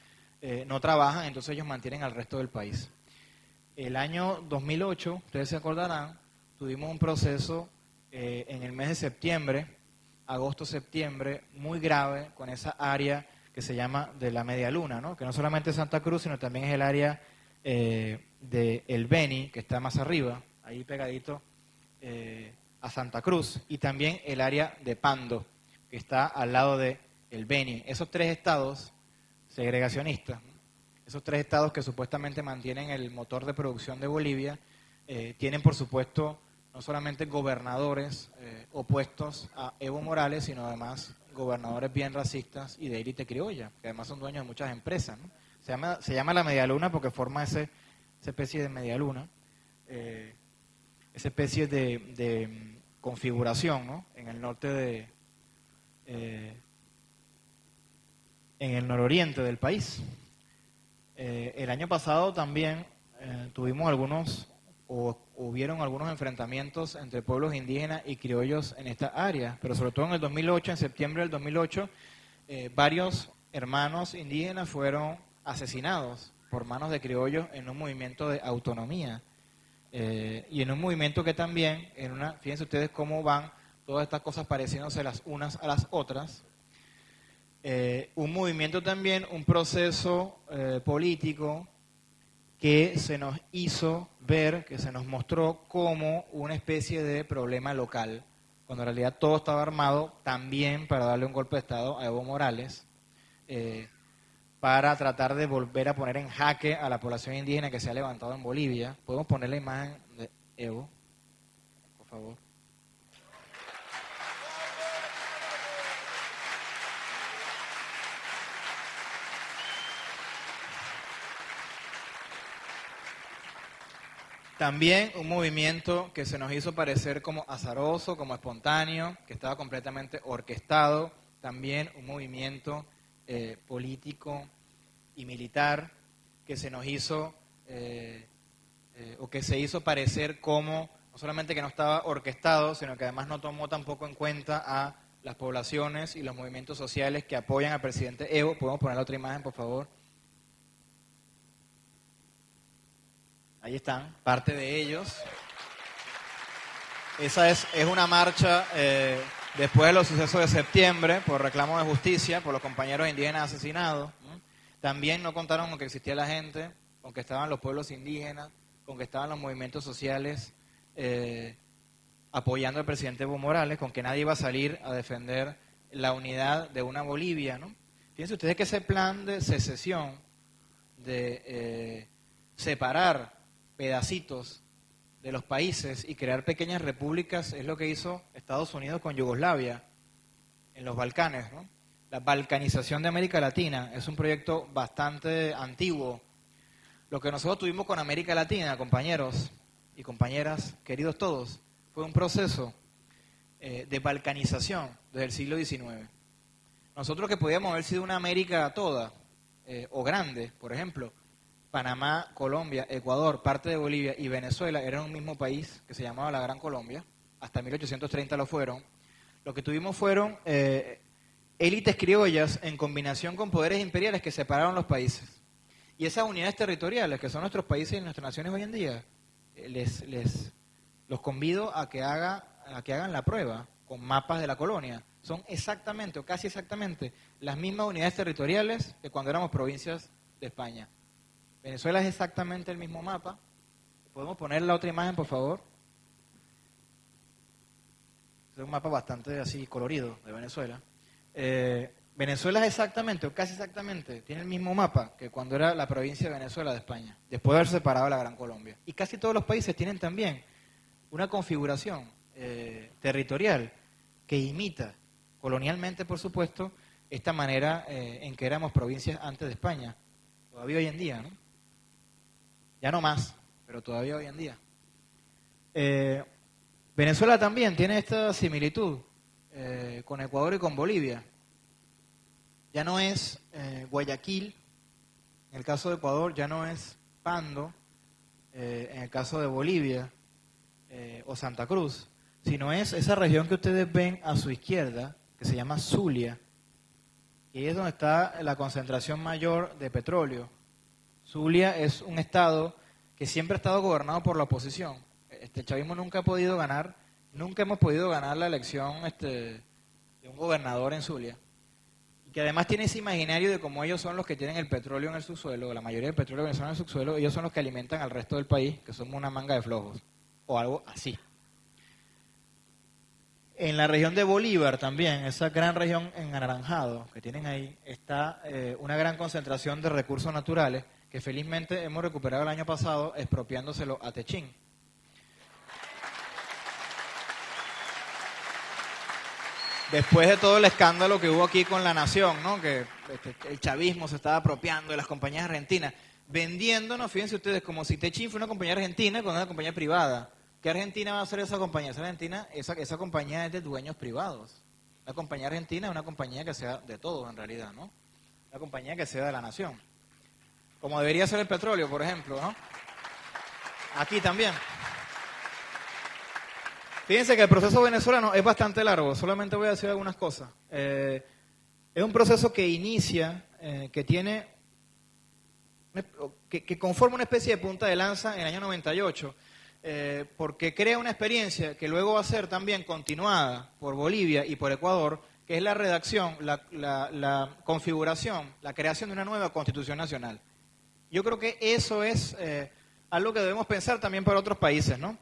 no trabajan, entonces ellos mantienen al resto del país. El año 2008, ustedes se acordarán, tuvimos un proceso en el mes de septiembre, agosto-septiembre, muy grave con esa área que se llama de la Media Luna, ¿no? Que no solamente es Santa Cruz, sino también es el área de El Beni, que está más arriba, ahí pegadito a Santa Cruz, y también el área de Pando, que está al lado de El Beni. Esos tres estados segregacionistas, ¿no? Esos tres estados que supuestamente mantienen el motor de producción de Bolivia, tienen por supuesto no solamente gobernadores opuestos a Evo Morales, sino además gobernadores bien racistas y de élite criolla, que además son dueños de muchas empresas, ¿no? Se llama la medialuna porque forma esa especie de medialuna, esa especie de configuración, ¿no? En el norte en el nororiente del país. El año pasado también tuvimos hubieron algunos enfrentamientos entre pueblos indígenas y criollos en esta área, pero sobre todo en el 2008, en septiembre del 2008, varios hermanos indígenas fueron asesinados por manos de criollos en un movimiento de autonomía. Y en un movimiento que también, fíjense ustedes cómo van todas estas cosas pareciéndose las unas a las otras. Un movimiento también, un proceso político que se nos hizo ver, que se nos mostró como una especie de problema local, cuando en realidad todo estaba armado también para darle un golpe de Estado a Evo Morales, para tratar de volver a poner en jaque a la población indígena que se ha levantado en Bolivia. ¿Podemos poner la imagen de Evo, por favor? También un movimiento que se nos hizo parecer como azaroso, como espontáneo, que estaba completamente orquestado. También un movimiento político y militar que se nos hizo, o que se hizo parecer como, no solamente que no estaba orquestado, sino que además no tomó tampoco en cuenta a las poblaciones y los movimientos sociales que apoyan al presidente Evo. ¿Podemos poner la otra imagen, por favor? Ahí están, parte de ellos. Esa es una marcha después de los sucesos de septiembre por reclamo de justicia, por los compañeros indígenas asesinados, ¿no? También no contaron con que existía la gente, con que estaban los pueblos indígenas, con que estaban los movimientos sociales apoyando al presidente Evo Morales, con que nadie iba a salir a defender la unidad de una Bolivia, ¿no? Fíjense ustedes que ese plan de secesión, de separar pedacitos de los países y crear pequeñas repúblicas es lo que hizo Estados Unidos con Yugoslavia en los Balcanes, ¿no? La balcanización de América Latina es un proyecto bastante antiguo. Lo que nosotros tuvimos con América Latina, compañeros y compañeras, queridos todos, fue un proceso de balcanización desde el siglo XIX. Nosotros que podíamos haber sido una América toda, o grande, por ejemplo, Panamá, Colombia, Ecuador, parte de Bolivia y Venezuela eran un mismo país que se llamaba la Gran Colombia, hasta 1830 lo fueron. Lo que tuvimos fueron élites criollas en combinación con poderes imperiales que separaron los países. Y esas unidades territoriales, que son nuestros países y nuestras naciones hoy en día, los convido a que hagan la prueba con mapas de la colonia. Son exactamente, o casi exactamente, las mismas unidades territoriales que cuando éramos provincias de España. Venezuela es exactamente el mismo mapa. ¿Podemos poner la otra imagen, por favor? Es un mapa bastante así colorido de Venezuela. Venezuela es exactamente, o casi exactamente, tiene el mismo mapa que cuando era la provincia de Venezuela de España, después de haber separado la Gran Colombia. Y casi todos los países tienen también una configuración territorial que imita, colonialmente por supuesto, esta manera en que éramos provincias antes de España, todavía hoy en día, ¿no? Ya no más, pero todavía hoy en día. Venezuela también tiene esta similitud con Ecuador y con Bolivia. Ya no es Guayaquil, en el caso de Ecuador ya no es Pando, en el caso de Bolivia o Santa Cruz, sino es esa región que ustedes ven a su izquierda, que se llama Zulia, y es donde está la concentración mayor de petróleo. Zulia es un estado que siempre ha estado gobernado por la oposición. El chavismo nunca ha podido ganar, nunca hemos podido ganar la elección de un gobernador en Zulia. Y que además tiene ese imaginario de cómo ellos son los que tienen el petróleo en el subsuelo, la mayoría del petróleo venezolano en el subsuelo, ellos son los que alimentan al resto del país, que somos una manga de flojos, o algo así. En la región de Bolívar también, esa gran región en anaranjado que tienen ahí, está una gran concentración de recursos naturales que felizmente hemos recuperado el año pasado expropiándoselo a Techín. Después de todo el escándalo que hubo aquí con La Nación, ¿no? Que el chavismo se estaba apropiando de las compañías argentinas, vendiéndonos, fíjense ustedes, como si Techín fue una compañía argentina con una compañía privada. ¿Qué Argentina va a hacer esa compañía? Esa compañía es de dueños privados. La compañía argentina es una compañía que sea de todos en realidad, ¿no? Una compañía que sea de la nación. Como debería ser el petróleo, por ejemplo, ¿no? Aquí también. Fíjense que el proceso venezolano es bastante largo, solamente voy a decir algunas cosas. Es un proceso que inicia, que conforma una especie de punta de lanza en el año 98, porque crea una experiencia que luego va a ser también continuada por Bolivia y por Ecuador, que es la redacción, la configuración, la creación de una nueva Constitución Nacional. Yo creo que eso es algo que debemos pensar también para otros países, ¿no?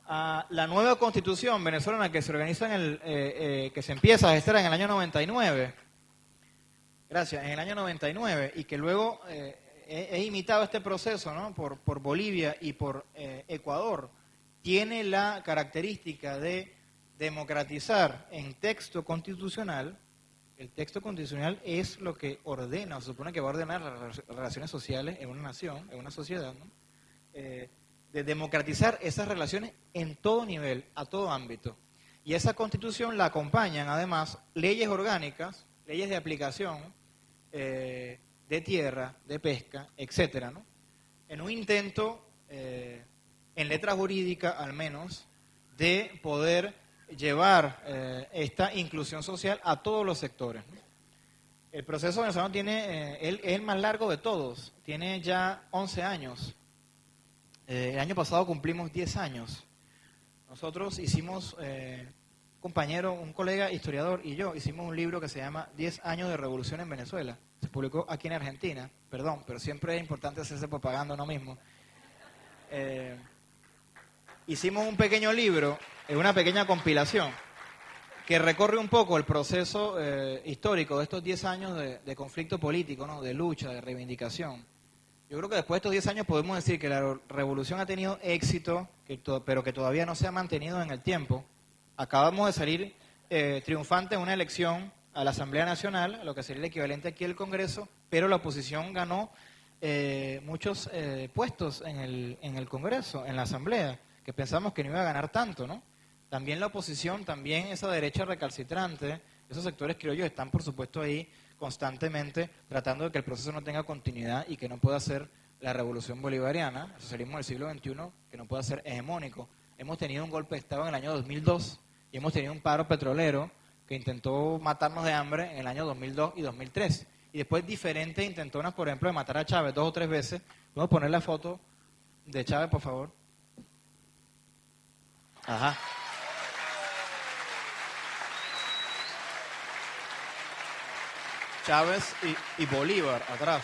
La nueva Constitución venezolana que se organiza que se empieza a gestar en el año 99, en el año 99, y que luego he imitado este proceso, ¿no? por Bolivia y por Ecuador, tiene la característica de democratizar en texto constitucional. El texto constitucional es lo que ordena, o se supone que va a ordenar las relaciones sociales en una nación, en una sociedad, ¿no? De democratizar esas relaciones en todo nivel, a todo ámbito. Y esa constitución la acompañan además leyes orgánicas, leyes de aplicación, de tierra, de pesca, etcétera, ¿no? En un intento, en letra jurídica al menos, de poder llevar esta inclusión social a todos los sectores, ¿no? El proceso venezolano es el más largo de todos, tiene ya 11 años. El año pasado cumplimos 10 años. Nosotros hicimos, un colega historiador y yo, hicimos un libro que se llama 10 años de revolución en Venezuela. Se publicó aquí en Argentina, perdón, pero siempre es importante hacerse propaganda uno mismo. Hicimos un pequeño libro, una pequeña compilación, que recorre un poco el proceso histórico de estos 10 años de conflicto político, ¿no? De lucha, de reivindicación. Yo creo que después de estos 10 años podemos decir que la revolución ha tenido éxito, pero que todavía no se ha mantenido en el tiempo. Acabamos de salir triunfante en una elección a la Asamblea Nacional, a lo que sería el equivalente aquí al Congreso, pero la oposición ganó muchos puestos en el Congreso, en la Asamblea, que pensamos que no iba a ganar tanto, ¿no? También la oposición, también esa derecha recalcitrante, esos sectores criollos están, por supuesto, ahí constantemente tratando de que el proceso no tenga continuidad y que no pueda ser la revolución bolivariana, el socialismo del siglo XXI, que no pueda ser hegemónico. Hemos tenido un golpe de Estado en el año 2002 y hemos tenido un paro petrolero que intentó matarnos de hambre en el año 2002 y 2003. Y después diferentes intentonas, por ejemplo, de matar a Chávez 2 o 3 veces. ¿Podemos poner la foto de Chávez, por favor? Ajá. Chávez y Bolívar atrás,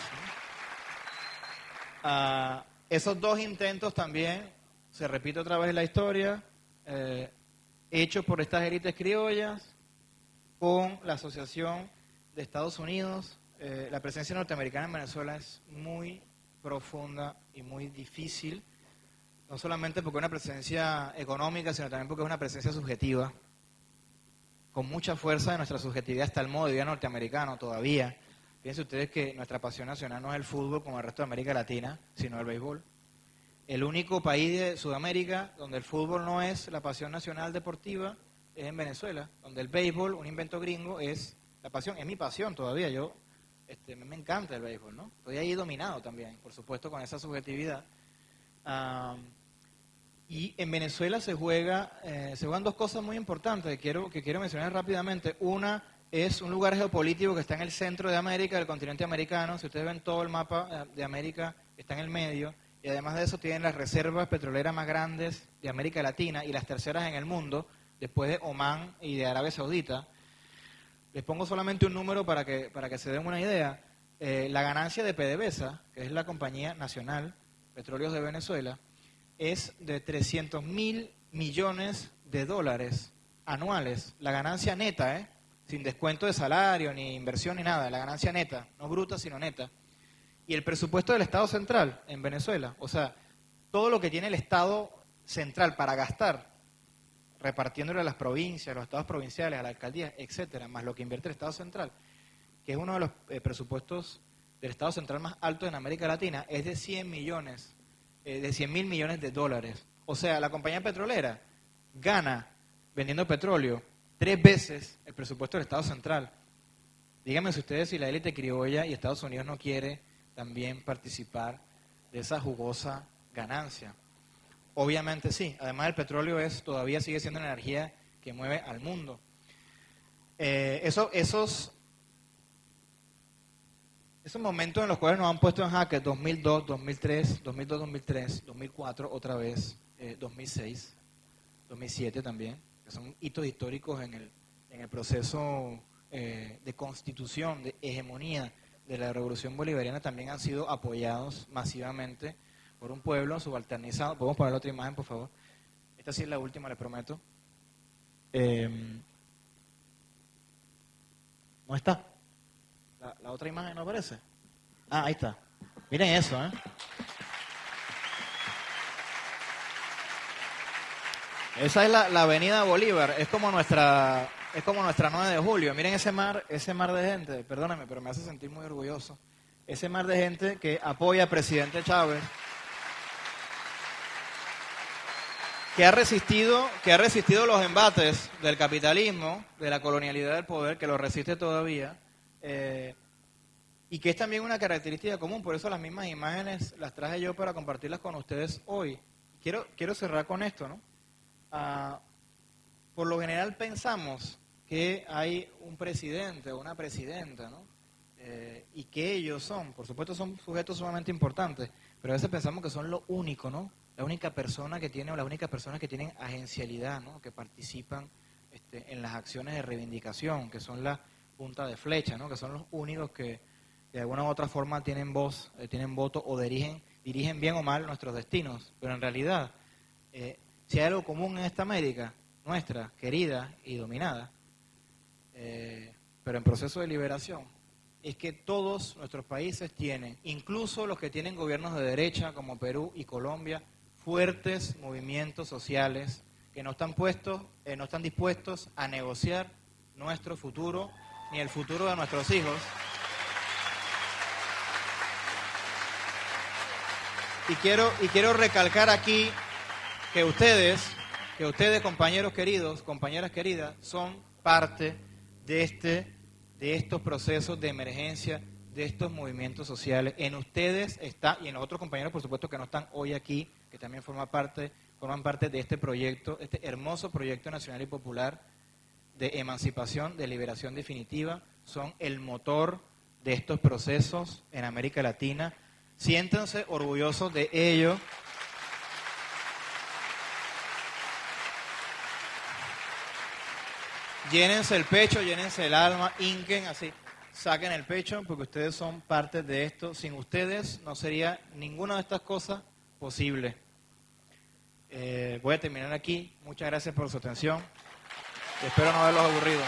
¿no? Esos 2 intentos también, se repite otra vez la historia, hechos por estas élites criollas, con la Asociación de Estados Unidos. La presencia norteamericana en Venezuela es muy profunda y muy difícil, no solamente porque es una presencia económica, sino también porque es una presencia subjetiva, con mucha fuerza de nuestra subjetividad hasta el modo de vida norteamericano todavía. Fíjense ustedes que nuestra pasión nacional no es el fútbol como el resto de América Latina, sino el béisbol. El único país de Sudamérica donde el fútbol no es la pasión nacional deportiva es en Venezuela, donde el béisbol, un invento gringo, es la pasión. Es mi pasión todavía, me encanta el béisbol, ¿no? Estoy ahí dominado también, por supuesto, con esa subjetividad. Y en Venezuela se juegan 2 cosas muy importantes que quiero mencionar rápidamente. Una es un lugar geopolítico que está en el centro de América, del continente americano. Si ustedes ven todo el mapa de América, está en el medio. Y además de eso tienen las reservas petroleras más grandes de América Latina y las terceras en el mundo, después de Omán y de Arabia Saudita. Les pongo solamente un número para que se den una idea. La ganancia de PDVSA, que es la compañía nacional, Petróleos de Venezuela, es de 300.000 millones de dólares anuales. La ganancia neta, sin descuento de salario, ni inversión, ni nada. La ganancia neta, no bruta, sino neta. Y el presupuesto del Estado Central en Venezuela, o sea, todo lo que tiene el Estado Central para gastar, repartiéndole a las provincias, a los estados provinciales, a la alcaldía, etcétera, más lo que invierte el Estado Central, que es uno de los presupuestos del Estado Central más altos en América Latina, es de 100 millones de 100.000 millones de dólares. O sea, la compañía petrolera gana vendiendo petróleo 3 veces el presupuesto del Estado Central. Díganme ustedes si la élite criolla y Estados Unidos no quiere también participar de esa jugosa ganancia. Obviamente sí. Además, el petróleo todavía sigue siendo la energía que mueve al mundo. Esos momentos en los cuales nos han puesto en jaque 2002, 2003, 2004 otra vez, 2006, 2007 también, que son hitos históricos en el proceso de constitución, de hegemonía de la revolución bolivariana, también han sido apoyados masivamente por un pueblo subalternizado. ¿Podemos poner la otra imagen, por favor? Esta sí es la última, les prometo. ¿No está? ¿La otra imagen no aparece? Ah, ahí está. Miren eso, ¿eh? Esa es la avenida Bolívar, es como nuestra 9 de julio. Miren ese mar de gente, perdóname, pero me hace sentir muy orgulloso. Ese mar de gente que apoya al presidente Chávez, que ha resistido los embates del capitalismo, de la colonialidad del poder, que lo resiste todavía, y que es también una característica común. Por eso las mismas imágenes las traje yo para compartirlas con ustedes hoy. Quiero cerrar con esto, ¿no? Por lo general pensamos que hay un presidente o una presidenta, ¿no? Y que ellos por supuesto son sujetos sumamente importantes, pero a veces pensamos que son lo único, ¿no? La única persona que tiene o las únicas personas que tienen agencialidad, ¿no? Que participan en las acciones de reivindicación, que son la punta de flecha, ¿no? Que son los únicos que de alguna u otra forma tienen voz, tienen voto o dirigen bien o mal nuestros destinos. Pero en realidad, si hay algo común en esta América, nuestra, querida y dominada, pero en proceso de liberación, es que todos nuestros países tienen, incluso los que tienen gobiernos de derecha como Perú y Colombia, fuertes movimientos sociales que no están dispuestos a negociar nuestro futuro ni el futuro de nuestros hijos. Y quiero recalcar aquí que ustedes, compañeros queridos, compañeras queridas, son parte de estos procesos de emergencia, de estos movimientos sociales. En ustedes está, y en los otros compañeros, por supuesto, que no están hoy aquí, que también forman parte de este proyecto, este hermoso proyecto nacional y popular de emancipación, de liberación definitiva, son el motor de estos procesos en América Latina. Siéntanse orgullosos de ello. Llénense el pecho, llénense el alma, hinquen así, saquen el pecho, porque ustedes son parte de esto. Sin ustedes no sería ninguna de estas cosas posible. Voy a terminar aquí. Muchas gracias por su atención. Espero no haberlos aburrido.